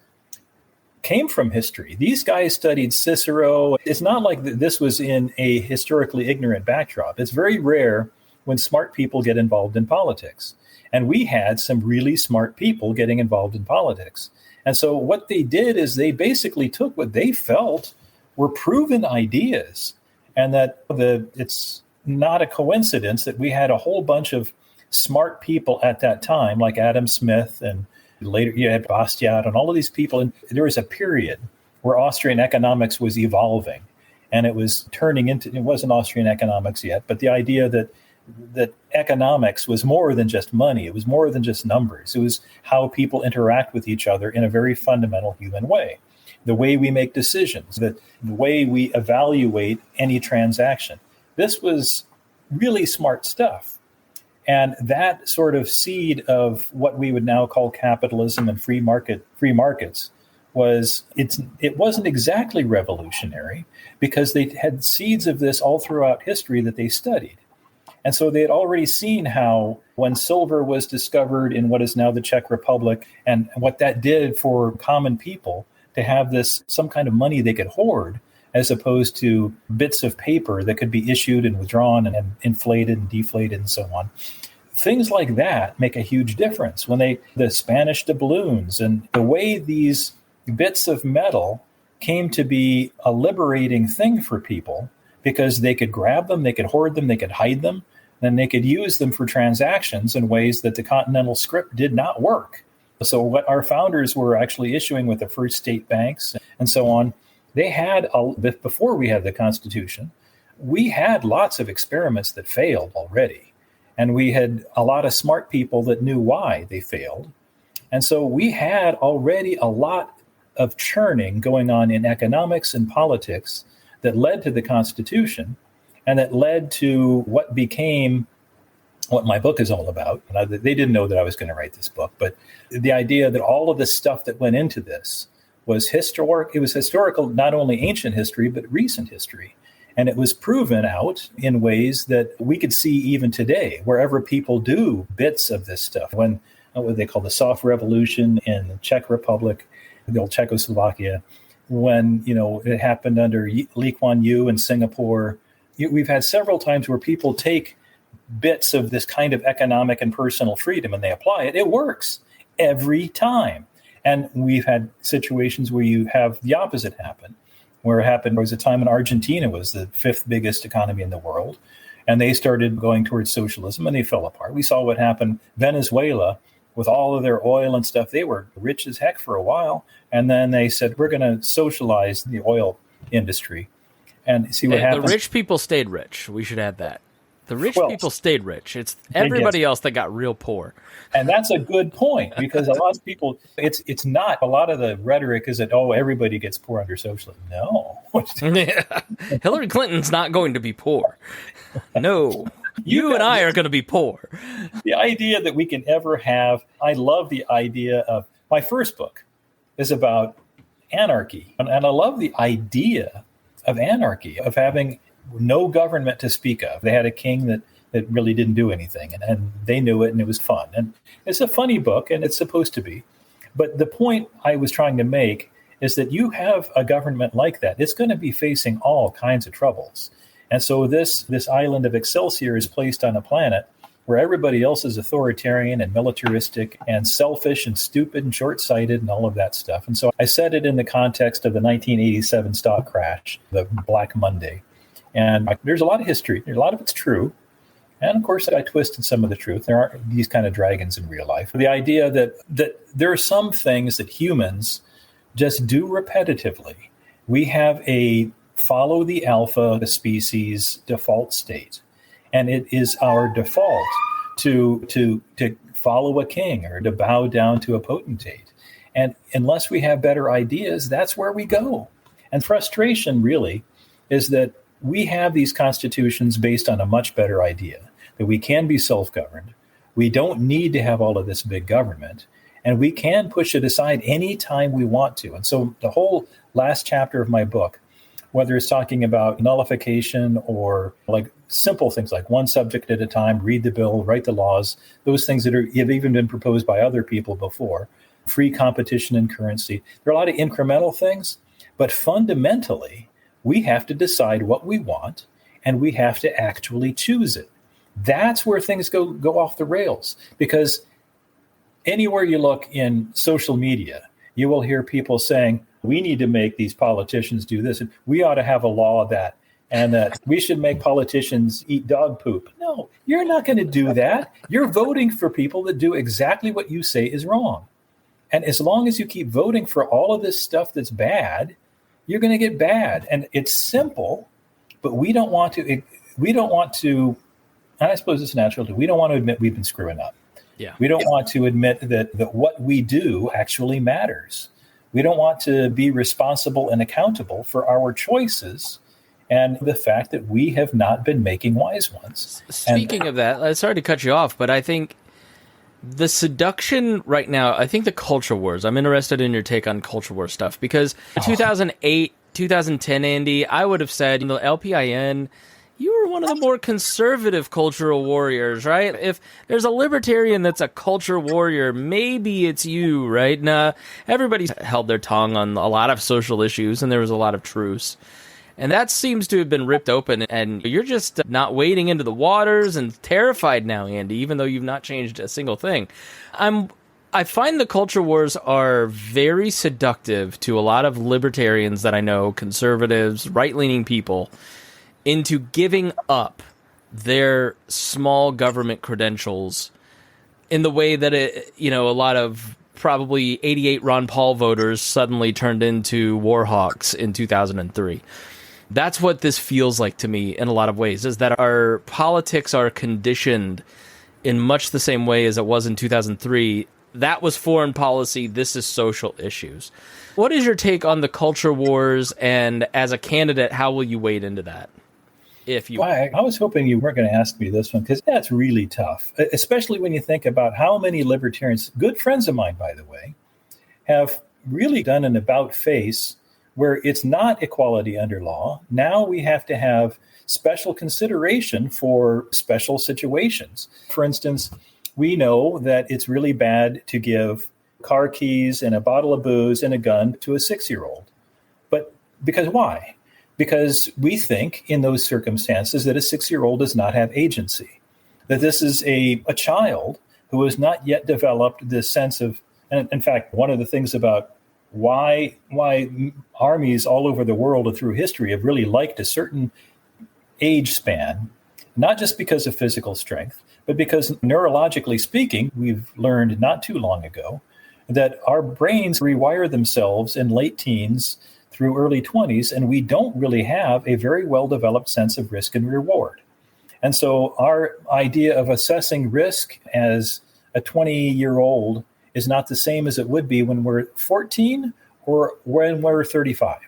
came from history. These guys studied Cicero. It's not like this was in a historically ignorant backdrop. It's very rare when smart people get involved in politics. And we had some really smart people getting involved in politics. And so what they did is they basically took what they felt were proven ideas, and that it's not a coincidence that we had a whole bunch of smart people at that time, like Adam Smith, and later you had Bastiat and all of these people. And there was a period where Austrian economics was evolving, and it was turning into, it wasn't Austrian economics yet, but the idea that economics was more than just money. It was more than just numbers. It was how people interact with each other in a very fundamental human way. The way we make decisions, the way we evaluate any transaction. This was really smart stuff. And that sort of seed of what we would now call capitalism and free markets it wasn't exactly revolutionary, because they had seeds of this all throughout history that they studied. And so they had already seen how when silver was discovered in what is now the Czech Republic, and what that did for common people to have this, some kind of money they could hoard, as opposed to bits of paper that could be issued and withdrawn and inflated and deflated and so on. Things like that make a huge difference. When the Spanish doubloons, and the way these bits of metal came to be a liberating thing for people, because they could grab them, they could hoard them, they could hide them, and they could use them for transactions in ways that the continental script did not work. So what our founders were actually issuing with the first state banks and so on, they had, before we had the Constitution, we had lots of experiments that failed already. And we had a lot of smart people that knew why they failed. And so we had already a lot of churning going on in economics and politics that led to the Constitution, and that led to what became what my book is all about. And they didn't know that I was going to write this book, but the idea that all of the stuff that went into this was historic. It was historical, not only ancient history, but recent history. And it was proven out in ways that we could see even today, wherever people do bits of this stuff. When what they call the soft revolution in the Czech Republic, the old Czechoslovakia, when it happened under Lee Kuan Yew in Singapore, we've had several times where people take bits of this kind of economic and personal freedom and they apply it. It works every time. And we've had situations where you have the opposite happen. Where it happened, there was a time when Argentina was the fifth biggest economy in the world, and they started going towards socialism and they fell apart. We saw what happened. Venezuela, with all of their oil and stuff, they were rich as heck for a while. And then they said, we're going to socialize the oil industry and see what happens. The rich people stayed rich. We should add that. The rich people stayed rich. It's everybody else that got real poor. And that's a good point, because a lot of people, it's not, a lot of the rhetoric is that, everybody gets poor under socialism. No. Hillary Clinton's not going to be poor. No. You and I are going to be poor. The idea that we can ever have, I love the idea of, my first book is about anarchy. And I love the idea of anarchy, of having no government to speak of. They had a king that really didn't do anything, and they knew it, and it was fun. And it's a funny book, and it's supposed to be. But the point I was trying to make is that you have a government like that. It's going to be facing all kinds of troubles. And so this island of Excelsior is placed on a planet where everybody else is authoritarian and militaristic and selfish and stupid and short-sighted and all of that stuff. And so I said it in the context of the 1987 stock crash, the Black Monday. And there's a lot of history. A lot of it's true. And of course, I twisted some of the truth. There aren't these kind of dragons in real life. The idea that there are some things that humans just do repetitively. We have a follow the alpha species default state. And it is our default to follow a king or to bow down to a potentate. And unless we have better ideas, that's where we go. And frustration really is that we have these constitutions based on a much better idea, that we can be self-governed. We don't need to have all of this big government, and we can push it aside anytime we want to. And so the whole last chapter of my book, whether it's talking about nullification or like simple things like one subject at a time, read the bill, write the laws, those things that have even been proposed by other people before, free competition in currency. There are a lot of incremental things, but fundamentally, we have to decide what we want, and we have to actually choose it. That's where things go off the rails, because anywhere you look in social media, you will hear people saying, we need to make these politicians do this, and we ought to have a law that, and that we should make politicians eat dog poop. No, you're not going to do that. You're voting for people that do exactly what you say is wrong. And as long as you keep voting for all of this stuff that's bad, you're going to get bad. And it's simple, but we don't want to, and I suppose it's natural too, we don't want to admit we've been screwing up. Yeah. We don't want to admit that what we do actually matters. We don't want to be responsible and accountable for our choices and the fact that we have not been making wise ones. Speaking of that, sorry to cut you off, but I think the seduction right now, I think the culture wars, I'm interested in your take on culture war stuff, because 2008, 2010, Andy, I would have said, LPIN, you were one of the more conservative cultural warriors, right? If there's a libertarian that's a culture warrior, maybe it's you, right? Nah, everybody's held their tongue on a lot of social issues, and there was a lot of truce. And that seems to have been ripped open, and you're just not wading into the waters and terrified now, Andy, even though you've not changed a single thing. I find the culture wars are very seductive to a lot of libertarians that I know, conservatives, right-leaning people, into giving up their small government credentials in the way that a lot of probably 88 Ron Paul voters suddenly turned into war hawks in 2003. That's what this feels like to me in a lot of ways, is that our politics are conditioned in much the same way as it was in 2003. That was foreign policy. This is social issues. What is your take on the culture wars? And as a candidate, how will you wade into that? I was hoping you weren't going to ask me this one, because that's really tough, especially when you think about how many libertarians, good friends of mine, by the way, have really done an about face where it's not equality under law. Now we have to have special consideration for special situations. For instance, we know that it's really bad to give car keys and a bottle of booze and a gun to a 6-year-old. But because why? Because we think in those circumstances that a 6-year-old does not have agency, that this is a child who has not yet developed this sense of, and in fact, one of the things about why armies all over the world and through history have really liked a certain age span, not just because of physical strength, but because neurologically speaking, we've learned not too long ago that our brains rewire themselves in late teens through early 20s, and we don't really have a very well-developed sense of risk and reward. And so our idea of assessing risk as a 20-year-old is not the same as it would be when we're 14 or when we're 35.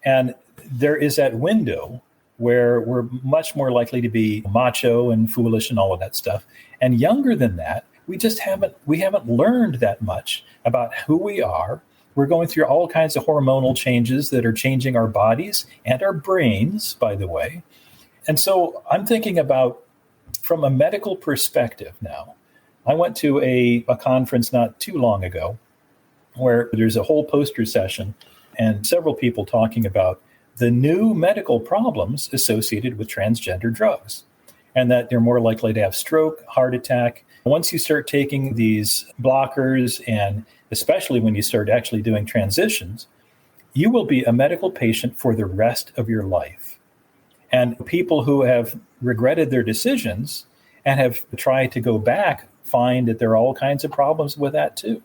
And there is that window where we're much more likely to be macho and foolish and all of that stuff. And younger than that, we haven't learned that much about who we are. We're going through all kinds of hormonal changes that are changing our bodies and our brains, by the way. And so I'm thinking about, from a medical perspective now, I went to a conference not too long ago where there's a whole poster session and several people talking about the new medical problems associated with transgender drugs, and that they're more likely to have stroke, heart attack. Once you start taking these blockers, and especially when you start actually doing transitions, you will be a medical patient for the rest of your life. And people who have regretted their decisions and have tried to go back find that there are all kinds of problems with that too.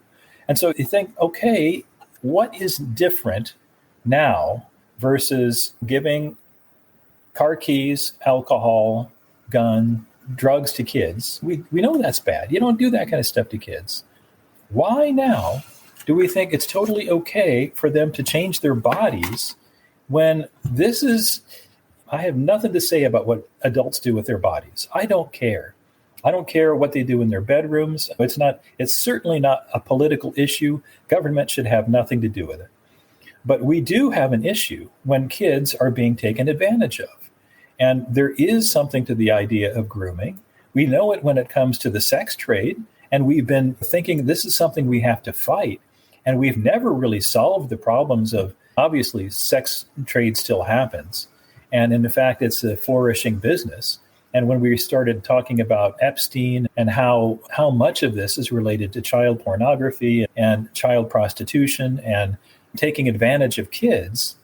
And so you think, okay, what is different now versus giving car keys, alcohol, gun, drugs to kids? We know that's bad. You don't do that kind of stuff to kids. Why now do we think it's totally okay for them to change their bodies when this is, I have nothing to say about what adults do with their bodies. I don't care. I don't care what they do in their bedrooms. It's certainly not a political issue. Government should have nothing to do with it. But we do have an issue when kids are being taken advantage of. And there is something to the idea of grooming. We know it when it comes to the sex trade. And we've been thinking this is something we have to fight. And we've never really solved the problems of, obviously, sex trade still happens. And in fact, it's a flourishing business. And when we started talking about Epstein and how much of this is related to child pornography and child prostitution and taking advantage of kids,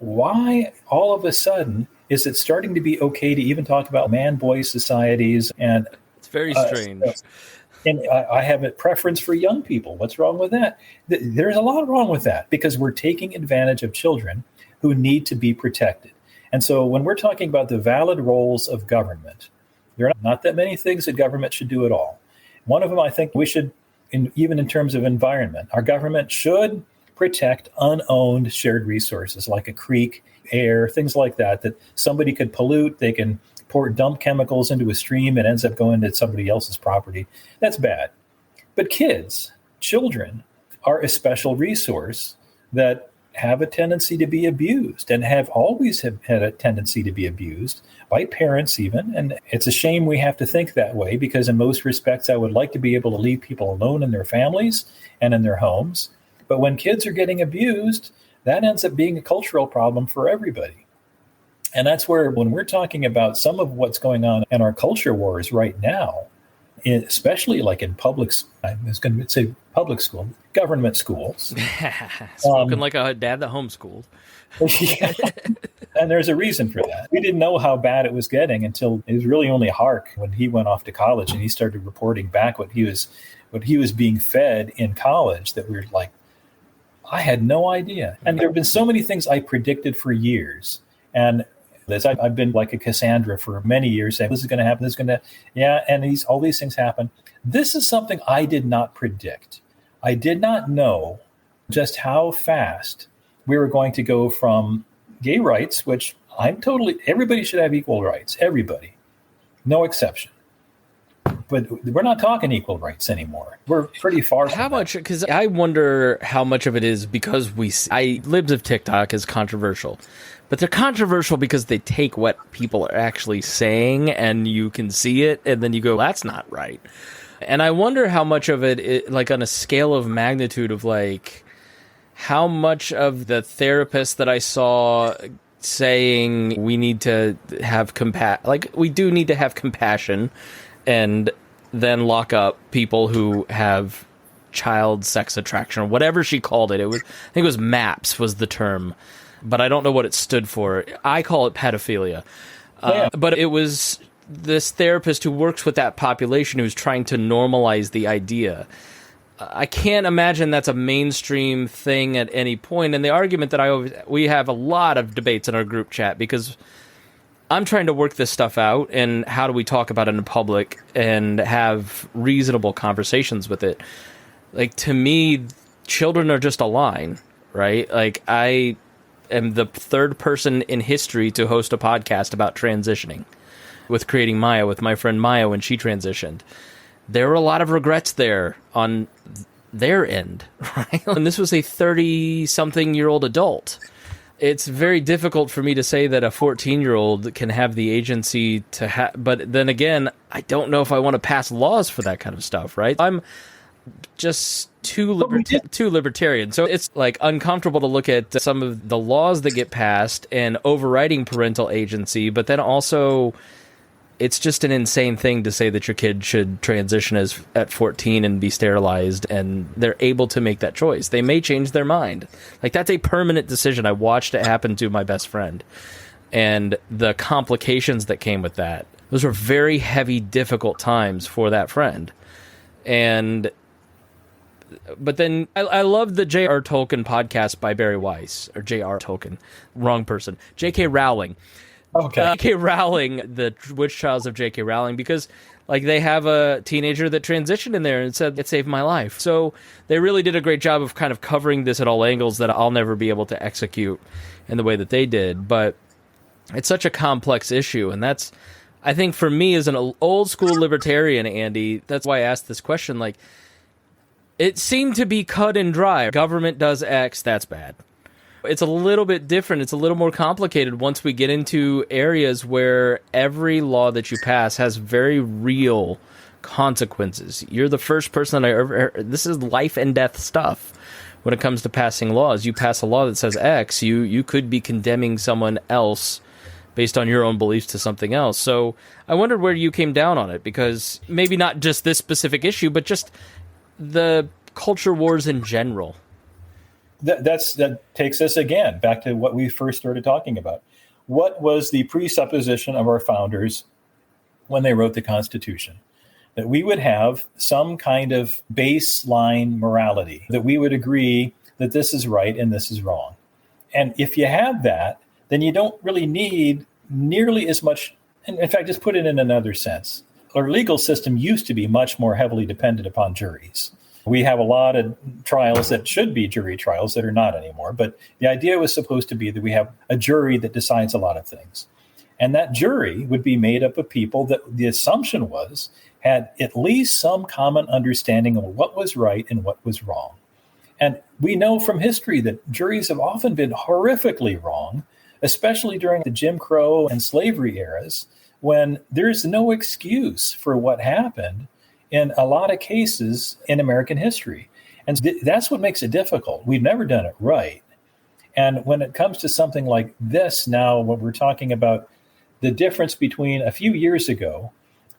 why all of a sudden is it starting to be okay to even talk about man-boy societies? And it's very strange. And I have a preference for young people. What's wrong with that? There's a lot wrong with that because we're taking advantage of children who need to be protected. And so when we're talking about the valid roles of government, there are not that many things that government should do at all. One of them, I think we should, even in terms of environment, our government should protect unowned shared resources like a creek, air, things like that somebody could pollute. They can dump chemicals into a stream and ends up going to somebody else's property. That's bad. But children are a special resource that have a tendency to be abused and have always had a tendency to be abused by parents even. And it's a shame we have to think that way because in most respects, I would like to be able to leave people alone in their families and in their homes. But when kids are getting abused, that ends up being a cultural problem for everybody. And that's where when we're talking about some of what's going on in our culture wars right now, especially like in public school, government schools. Spoken like a dad that homeschooled. Yeah. And there's a reason for that. We didn't know how bad it was getting until it was really only Hark when he went off to college and he started reporting back what he was being fed in college that we were like, I had no idea. And there have been so many things I predicted for years. And I've been like a Cassandra for many years saying, this is going to happen, this is going to, yeah, and all these things happen. This is something I did not predict. I did not know just how fast we were going to go from gay rights, which everybody should have equal rights, everybody, no exception. But we're not talking equal rights anymore. We're pretty far from how much, because I wonder how much of it is because libs of TikTok is controversial. But they're controversial because they take what people are actually saying and you can see it and then you go, that's not right. And I wonder how much of it, like on a scale of magnitude of like how much of the therapist that I saw saying we need to have we do need to have compassion and then lock up people who have child sex attraction or whatever she called it. I think it was MAPS was the term. But I don't know what it stood for. I call it pedophilia. But it was this therapist who works with that population who's trying to normalize the idea. I can't imagine that's a mainstream thing at any point. And the argument that we have a lot of debates in our group chat because I'm trying to work this stuff out and how do we talk about it in public and have reasonable conversations with it. Like, to me, children are just a line, right? Like, I am the third person in history to host a podcast about transitioning with Creating Maya, with my friend Maya when she transitioned. There were a lot of regrets there on their end, right? And this was a 30-something-year-old adult. It's very difficult for me to say that a 14-year-old can have the agency to but then again, I don't know if I want to pass laws for that kind of stuff, right? just too libertarian. So it's like uncomfortable to look at some of the laws that get passed and overriding parental agency, but then also it's just an insane thing to say that your kid should transition at 14 and be sterilized, and they're able to make that choice. They may change their mind. Like, that's a permanent decision. I watched it happen to my best friend, and the complications that came with that. Those were very heavy, difficult times for that friend. But then I love the J.R. Tolkien podcast by Barry Weiss, or J.R. Tolkien, wrong person, J.K. Rowling. Okay. J.K. Rowling, the Witch Trials of J.K. Rowling, because like they have a teenager that transitioned in there and said, it saved my life. So they really did a great job of kind of covering this at all angles that I'll never be able to execute in the way that they did. But it's such a complex issue. And that's, I think for me as an old school libertarian, Andy, that's why I asked this question. Like, it seemed to be cut and dry. Government does X, that's bad. It's a little bit different. It's a little more complicated once we get into areas where every law that you pass has very real consequences. You're the first person I ever... This is life and death stuff when it comes to passing laws. You pass a law that says X, you could be condemning someone else based on your own beliefs to something else. So I wondered where you came down on it, because maybe not just this specific issue, but just the culture wars in general. That takes us again back to what we first started talking about. What was the presupposition of our founders when they wrote the Constitution? That we would have some kind of baseline morality, that we would agree that this is right and this is wrong. And if you have that, then you don't really need nearly as much. In fact, just put it in another sense. Our legal system used to be much more heavily dependent upon juries. We have a lot of trials that should be jury trials that are not anymore. But the idea was supposed to be that we have a jury that decides a lot of things. And that jury would be made up of people that the assumption was had at least some common understanding of what was right and what was wrong. And we know from history that juries have often been horrifically wrong, especially during the Jim Crow and slavery eras, when there's no excuse for what happened in a lot of cases in American history. And that's what makes it difficult. We've never done it right. And when it comes to something like this now, when we're talking about the difference between a few years ago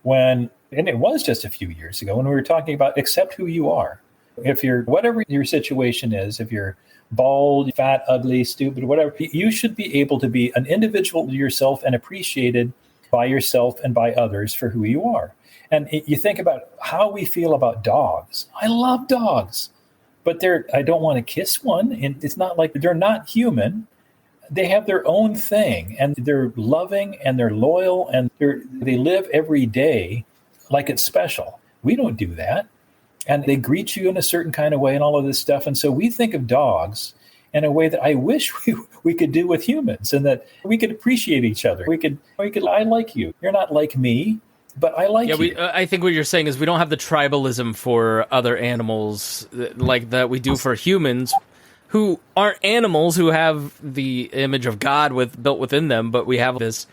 and it was just a few years ago, when we were talking about accept who you are. If you're, whatever your situation is, if you're bald, fat, ugly, stupid, whatever, you should be able to be an individual to yourself and appreciated by yourself and by others for who you are. And you think about how we feel about dogs. I love dogs, but I don't want to kiss one. And it's not like they're not human. They have their own thing, and they're loving and they're loyal, and they live every day like it's special. We don't do that. And they greet you in a certain kind of way and all of this stuff. And so we think of dogs in a way that I wish we could do with humans, and that we could appreciate each other. We could, I like you. You're not like me, but I like you. I think what you're saying is we don't have the tribalism for other animals like that we do for humans, who aren't animals, who have the image of God built within them, but we have this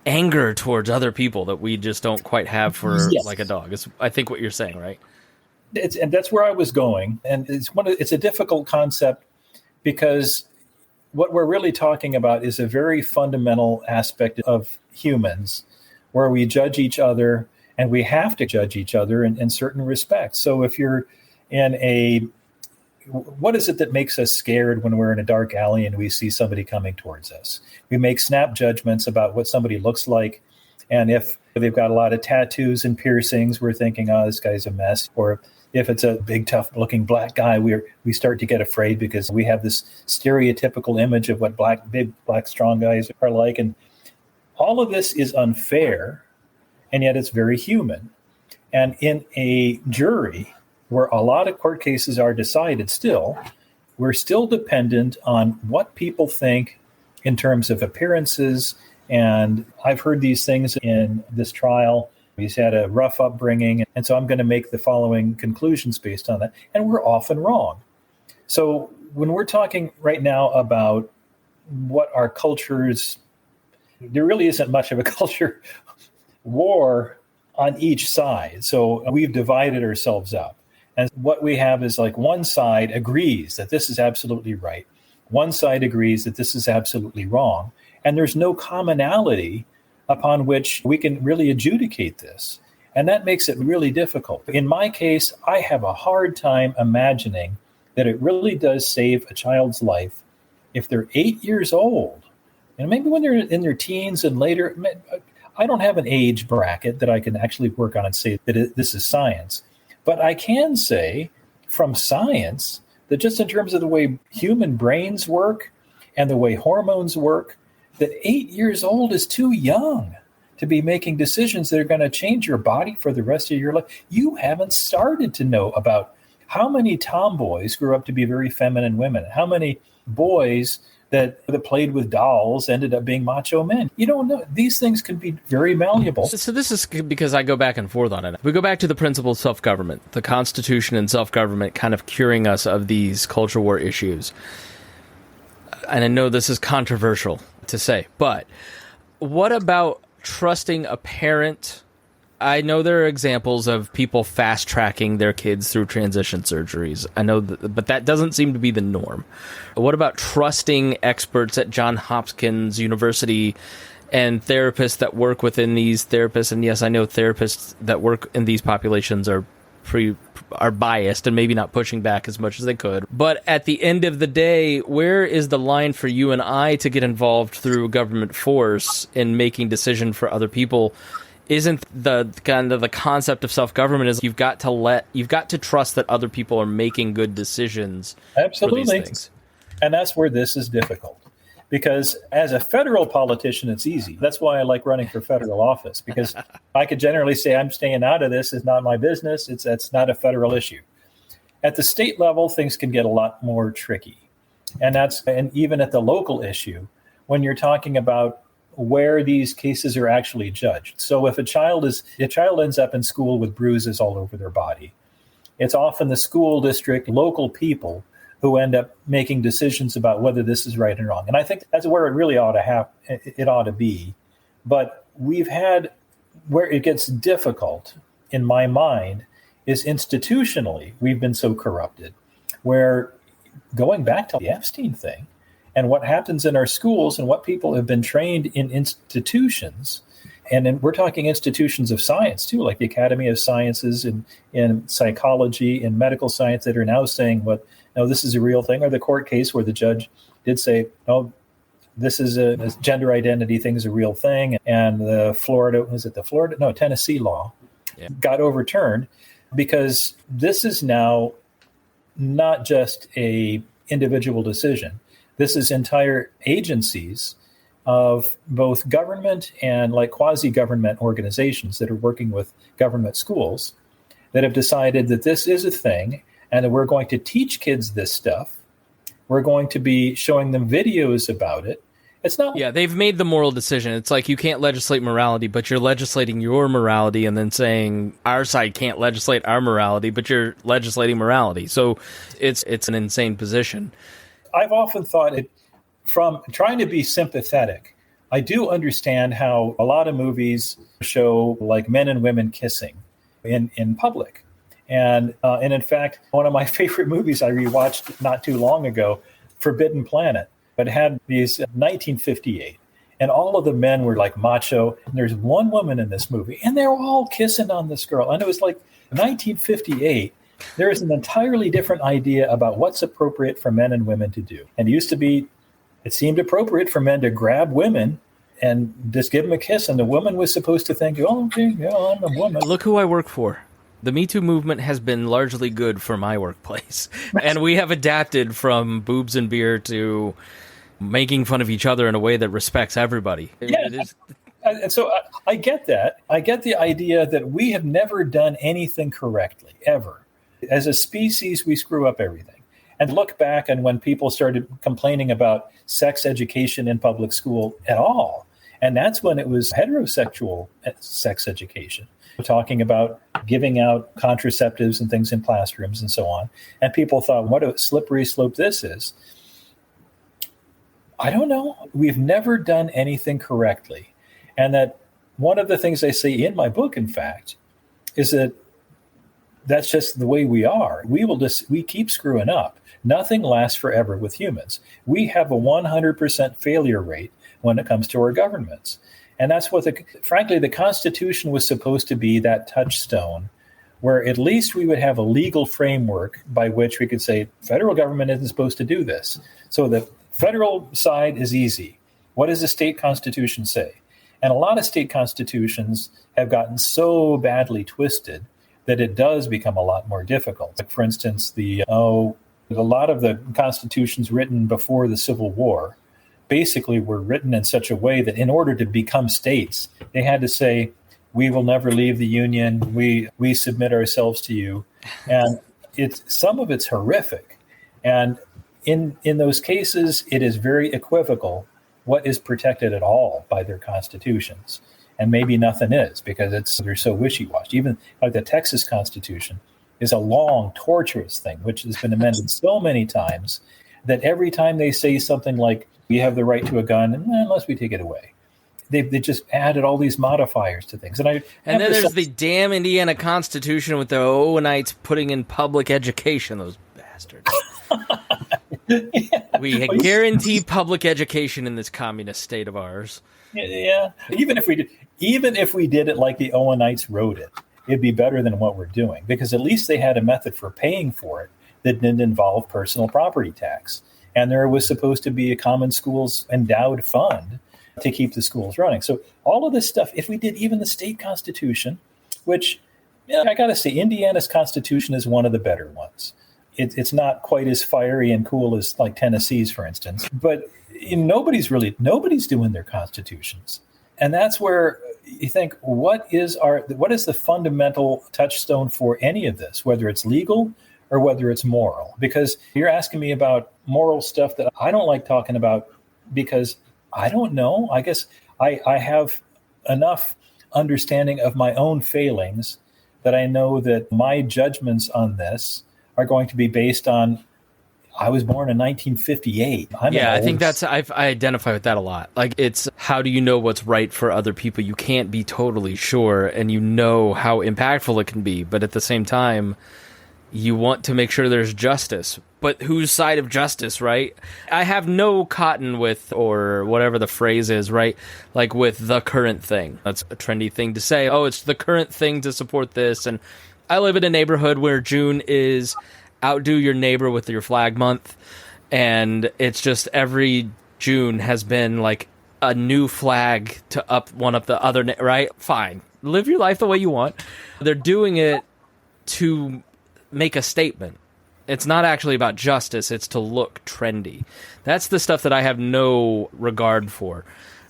anger towards other people that we just don't quite have for like a dog. It's, I think, what you're saying, right? And that's where I was going. And it's a difficult concept, because what we're really talking about is a very fundamental aspect of humans, where we judge each other, and we have to judge each other in certain respects. So if you're what is it that makes us scared when we're in a dark alley and we see somebody coming towards us? We make snap judgments about what somebody looks like. And if they've got a lot of tattoos and piercings, we're thinking, oh, this guy's a mess. Or if it's a big, tough-looking black guy, we start to get afraid, because we have this stereotypical image of what big, black, strong guys are like. And all of this is unfair, and yet it's very human. And in a jury, where a lot of court cases are decided still, we're still dependent on what people think in terms of appearances. And I've heard these things in this trial. He's had a rough upbringing, and so I'm going to make the following conclusions based on that. And we're often wrong. So when we're talking right now about what our cultures, there really isn't much of a culture war on each side. So we've divided ourselves up. And what we have is like one side agrees that this is absolutely right. One side agrees that this is absolutely wrong. And there's no commonality upon which we can really adjudicate this. And that makes it really difficult. In my case, I have a hard time imagining that it really does save a child's life if they're 8 years old. And maybe when they're in their teens and later, I don't have an age bracket that I can actually work on and say that this is science. But I can say from science that just in terms of the way human brains work and the way hormones work, that 8 years old is too young to be making decisions that are going to change your body for the rest of your life. You haven't started to know about how many tomboys grew up to be very feminine women, how many boys that played with dolls ended up being macho men. You don't know. These things can be very malleable. So this is because I go back and forth on it. We go back to the principle of self-government, the Constitution and self-government kind of curing us of these culture war issues. And I know this is controversial to say, but what about trusting a parent? I know there are examples of people fast-tracking their kids through transition surgeries. I know, but that doesn't seem to be the norm. What about trusting experts at Johns Hopkins University and therapists that work within these therapists? And yes, I know therapists that work in these populations are biased and maybe not pushing back as much as they could. But at the end of the day, where is the line for you and I to get involved through government force in making decisions for other people? Isn't the kind of the concept of self-government is you've got to trust that other people are making good decisions. Absolutely. For these things. And that's where this is difficult. Because as a federal politician, it's easy. That's why I like running for federal office, because I could generally say I'm staying out of this. It's not my business. It's not a federal issue. At the state level, things can get a lot more tricky. And even at the local issue, when you're talking about where these cases are actually judged. So if a child ends up in school with bruises all over their body, it's often the school district, local people who end up making decisions about whether this is right and wrong. And I think that's where it really ought to be. But we've had where it gets difficult in my mind is institutionally we've been so corrupted, where going back to the Epstein thing, and what happens in our schools and what people have been trained in institutions. And then we're talking institutions of science, too, like the Academy of Sciences and in psychology and medical science that are now saying, no, this is a real thing. Or the court case where the judge did say, no, this is a gender identity thing is a real thing. And Tennessee law got overturned because this is now not just a individual decision. This is entire agencies of both government and like quasi-government organizations that are working with government schools that have decided that this is a thing and that we're going to teach kids this stuff. We're going to be showing them videos about it. It's not. Yeah, they've made the moral decision. It's like you can't legislate morality, but you're legislating your morality and then saying our side can't legislate our morality, but you're legislating morality. So it's an insane position. I've often thought it from trying to be sympathetic. I do understand how a lot of movies show like men and women kissing in public. And in fact, one of my favorite movies I rewatched not too long ago, Forbidden Planet, but had these 1958. And all of the men were like macho. And there's one woman in this movie and they're all kissing on this girl. And it was like 1958. There is an entirely different idea about what's appropriate for men and women to do. And it seemed appropriate for men to grab women and just give them a kiss. And the woman was supposed to think, oh, okay, yeah, I'm a woman. Look who I work for. The Me Too movement has been largely good for my workplace. And we have adapted from boobs and beer to making fun of each other in a way that respects everybody. Yeah. And so I get that. I get the idea that we have never done anything correctly, ever. As a species, we screw up everything. And look back and when people started complaining about sex education in public school at all. And that's when it was heterosexual sex education. We're talking about giving out contraceptives and things in classrooms and so on. And people thought, what a slippery slope this is. I don't know. We've never done anything correctly. And that one of the things I say in my book, in fact, is that that's just the way we are. We keep screwing up. Nothing lasts forever with humans. We have a 100% failure rate when it comes to our governments. And that's what frankly, the Constitution was supposed to be, that touchstone where at least we would have a legal framework by which we could say federal government isn't supposed to do this. So the federal side is easy. What does the state constitution say? And a lot of state constitutions have gotten so badly twisted that it does become a lot more difficult. Like, for instance, a lot of the constitutions written before the Civil War basically were written in such a way that in order to become states, they had to say, we will never leave the Union. We submit ourselves to you. And some of it's horrific. And in those cases, it is very equivocal what is protected at all by their constitutions. And maybe nothing is, because they're so wishy-washy. Even like the Texas Constitution is a long, torturous thing, which has been amended so many times that every time they say something like, we have the right to a gun, unless we take it away. They just added all these modifiers to things. And then there's the damn Indiana Constitution with the Owenites putting in public education, those bastards. Yeah. We guarantee public education in this communist state of ours. Yeah. Even if we did it like the Owenites wrote it, it'd be better than what we're doing, because at least they had a method for paying for it that didn't involve personal property tax. And there was supposed to be a common schools endowed fund to keep the schools running. So all of this stuff, if we did even the state constitution, which I got to say, Indiana's constitution is one of the better ones. It's not quite as fiery and cool as like Tennessee's, for instance, but nobody's doing their constitutions. And that's where you think, what is the fundamental touchstone for any of this, whether it's legal or whether it's moral? Because you're asking me about moral stuff that I don't like talking about, because I don't know. I guess I have enough understanding of my own failings that I know that my judgments on this are going to be based on, I was born in 1958. I think I identify with that a lot. Like, it's, how do you know what's right for other people? You can't be totally sure, and you know how impactful it can be. But at the same time, you want to make sure there's justice. But whose side of justice, right? I have no cotton with, or whatever the phrase is, right? Like with the current thing. That's a trendy thing to say. Oh, it's the current thing to support this. And I live in a neighborhood where June is outdo your neighbor with your flag month. And it's just every June has been like a new flag to one up the other, right? Fine. Live your life the way you want. They're doing it to make a statement. It's not actually about justice. It's to look trendy. That's the stuff that I have no regard for.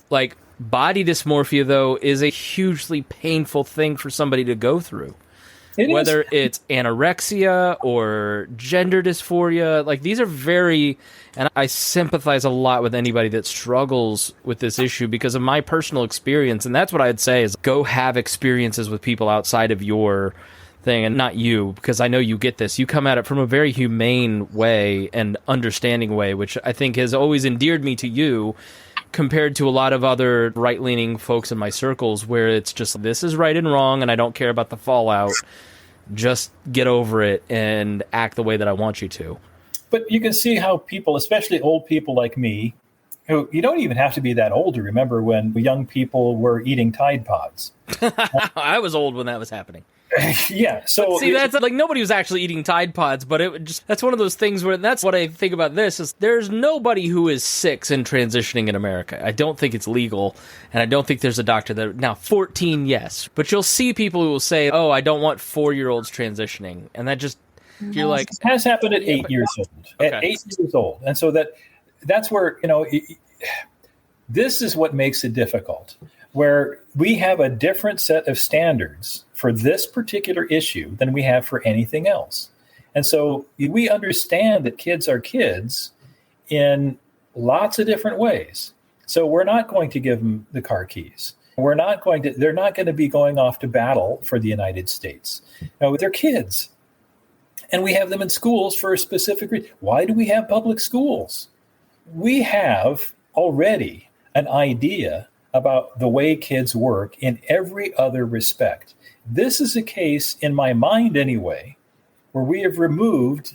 Like, body dysmorphia, though, is a hugely painful thing for somebody to go through. Whether it's anorexia or gender dysphoria, like, these are very, and I sympathize a lot with anybody that struggles with this issue because of my personal experience. And that's what I'd say is, go have experiences with people outside of your thing, and not you, because I know you get this. You come at it from a very humane way and understanding way, which I think has always endeared me to you, compared to a lot of other right-leaning folks in my circles, where it's just, this is right and wrong, and I don't care about the fallout. Just get over it and act the way that I want you to. But you can see how people, especially old people like me, who, you don't even have to be that old to remember when young people were eating Tide Pods. I was old when that was happening. Yeah, so but see, that's like, nobody was actually eating Tide Pods, but that's one of those things where, that's what I think about this, is there's nobody who is 6 and transitioning in America. I don't think it's legal, and I don't think there's a doctor that, now 14, yes, but you'll see people who will say, oh, I don't want 4-year-olds transitioning, and that just, you're like, it has happened at 8 years old. Okay. At 8 years old, and so that's where, this is what makes it difficult, where we have a different set of standards for this particular issue than we have for anything else. And so we understand that kids are kids in lots of different ways. So we're not going to give them the car keys. They're not going to be going off to battle for the United States. No, they're kids. And we have them in schools for a specific reason. Why do we have public schools? We have already an idea about the way kids work in every other respect. This is a case, in my mind anyway, where we have removed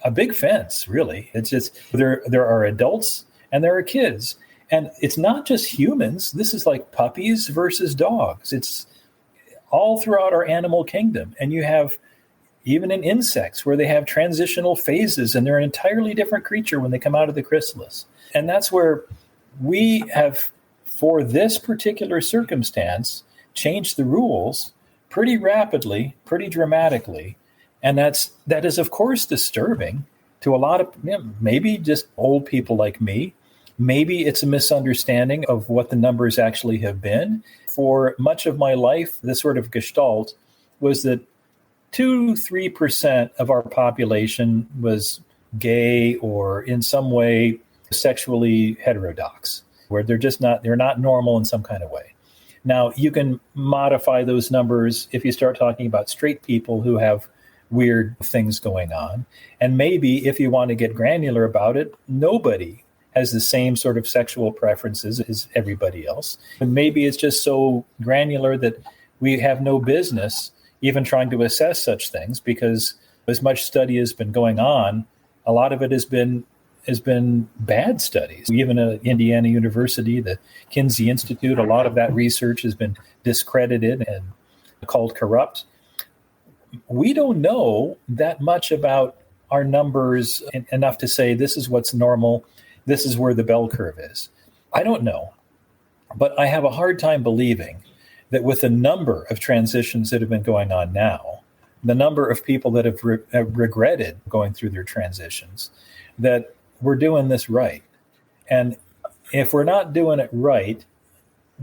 a big fence, really. It's just there are adults and there are kids. And it's not just humans. This is like puppies versus dogs. It's all throughout our animal kingdom. And you have even in insects where they have transitional phases and they're an entirely different creature when they come out of the chrysalis. And that's where we have, for this particular circumstance, changed the rules pretty rapidly, pretty dramatically. And that is, of course, disturbing to a lot of maybe just old people like me. Maybe it's a misunderstanding of what the numbers actually have been. For much of my life, the sort of gestalt was that 2-3% of our population was gay or in some way sexually heterodox, where they're not normal in some kind of way. Now, you can modify those numbers if you start talking about straight people who have weird things going on. And maybe if you want to get granular about it, nobody has the same sort of sexual preferences as everybody else. And maybe it's just so granular that we have no business even trying to assess such things, because as much study has been going on, a lot of it has been bad studies. Even at Indiana University, the Kinsey Institute, a lot of that research has been discredited and called corrupt. We don't know that much about our numbers enough to say this is what's normal, this is where the bell curve is. I don't know, but I have a hard time believing that with the number of transitions that have been going on now, the number of people that have regretted going through their transitions, that we're doing this right. And if we're not doing it right,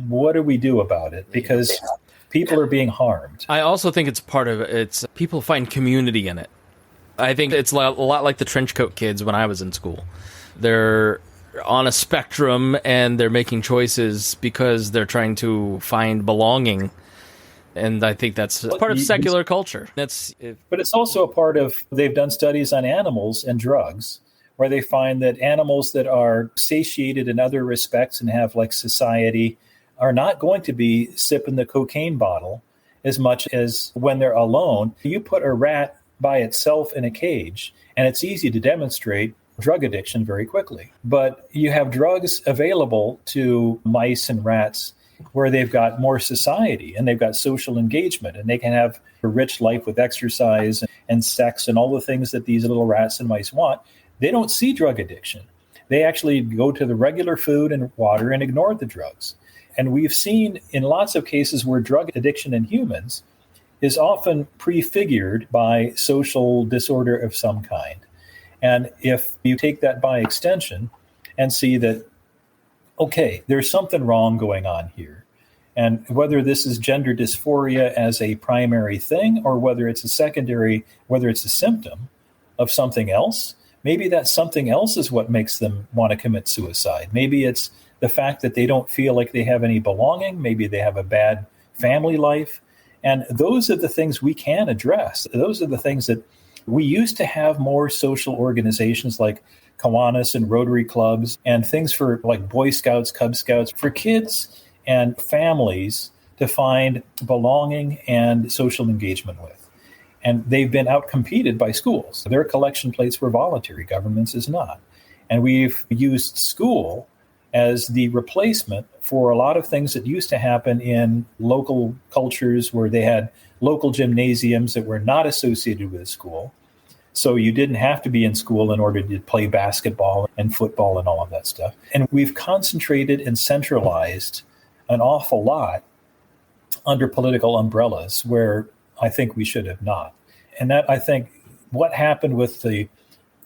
what do we do about it? Because people are being harmed. I also think it's part of it's people find community in it. I think it's a lot like the trench coat kids when I was in school. They're on a spectrum and they're making choices because they're trying to find belonging. And I think that's part of secular culture. But it's also a part of, they've done studies on animals and drugs, where they find that animals that are satiated in other respects and have like society are not going to be sipping the cocaine bottle as much as when they're alone. You put a rat by itself in a cage, and it's easy to demonstrate drug addiction very quickly. But you have drugs available to mice and rats where they've got more society and they've got social engagement, and they can have a rich life with exercise and sex and all the things that these little rats and mice want. They don't see drug addiction. They actually go to the regular food and water and ignore the drugs. And we've seen in lots of cases where drug addiction in humans is often prefigured by social disorder of some kind. And if you take that by extension and see that, okay, there's something wrong going on here, and whether this is gender dysphoria as a primary thing or whether it's a secondary, whether it's a symptom of something else, maybe that something else is what makes them want to commit suicide. Maybe it's the fact that they don't feel like they have any belonging. Maybe they have a bad family life. And those are the things we can address. Those are the things that we used to have more social organizations like Kiwanis and Rotary clubs and things for like Boy Scouts, Cub Scouts, for kids and families to find belonging and social engagement with. And they've been outcompeted by schools. Their collection plates were voluntary, governments is not. And we've used school as the replacement for a lot of things that used to happen in local cultures where they had local gymnasiums that were not associated with a school. So you didn't have to be in school in order to play basketball and football and all of that stuff. And we've concentrated and centralized an awful lot under political umbrellas where I think we should have not. And that, I think, what happened with the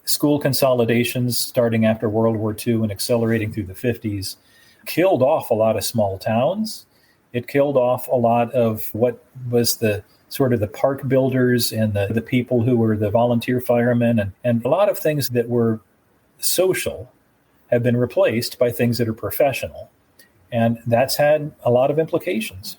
school consolidations starting after World War II and accelerating through the 50s killed off a lot of small towns. It killed off a lot of what was the sort of the park builders and the people who were the volunteer firemen. And a lot of things that were social have been replaced by things that are professional. And that's had a lot of implications.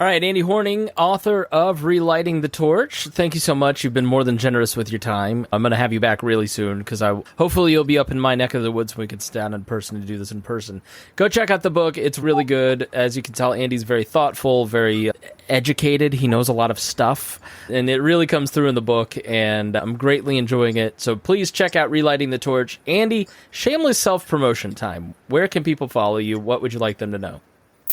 All right, Andy Horning, author of Relighting the Torch. Thank you so much. You've been more than generous with your time. I'm going to have you back really soon because hopefully you'll be up in my neck of the woods when we can sit down in person to do this in person. Go check out the book. It's really good. As you can tell, Andy's very thoughtful, very educated. He knows a lot of stuff, and it really comes through in the book, and I'm greatly enjoying it. So please check out Relighting the Torch. Andy, shameless self-promotion time. Where can people follow you? What would you like them to know?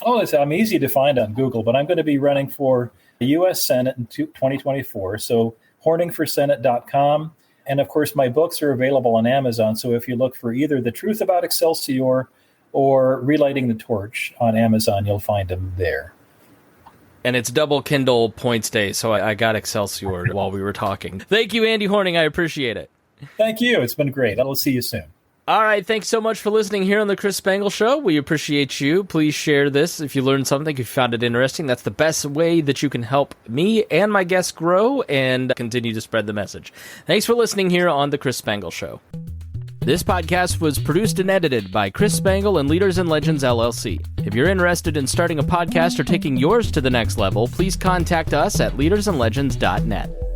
Oh, I'm easy to find on Google, but I'm going to be running for the U.S. Senate in 2024. So horningforsenate.com. And of course, my books are available on Amazon. So if you look for either The Truth About Excelsior or Relighting the Torch on Amazon, you'll find them there. And it's double Kindle points day, so I got Excelsior while we were talking. Thank you, Andy Horning. I appreciate it. Thank you. It's been great. I'll see you soon. All right, thanks so much for listening here on the Chris Spangle Show. We appreciate you. Please share this if you learned something, if you found it interesting. That's the best way that you can help me and my guests grow and continue to spread the message. Thanks for listening here on the Chris Spangle Show. This podcast was produced and edited by Chris Spangle and Leaders and Legends, LLC. If you're interested in starting a podcast or taking yours to the next level, please contact us at leadersandlegends.net.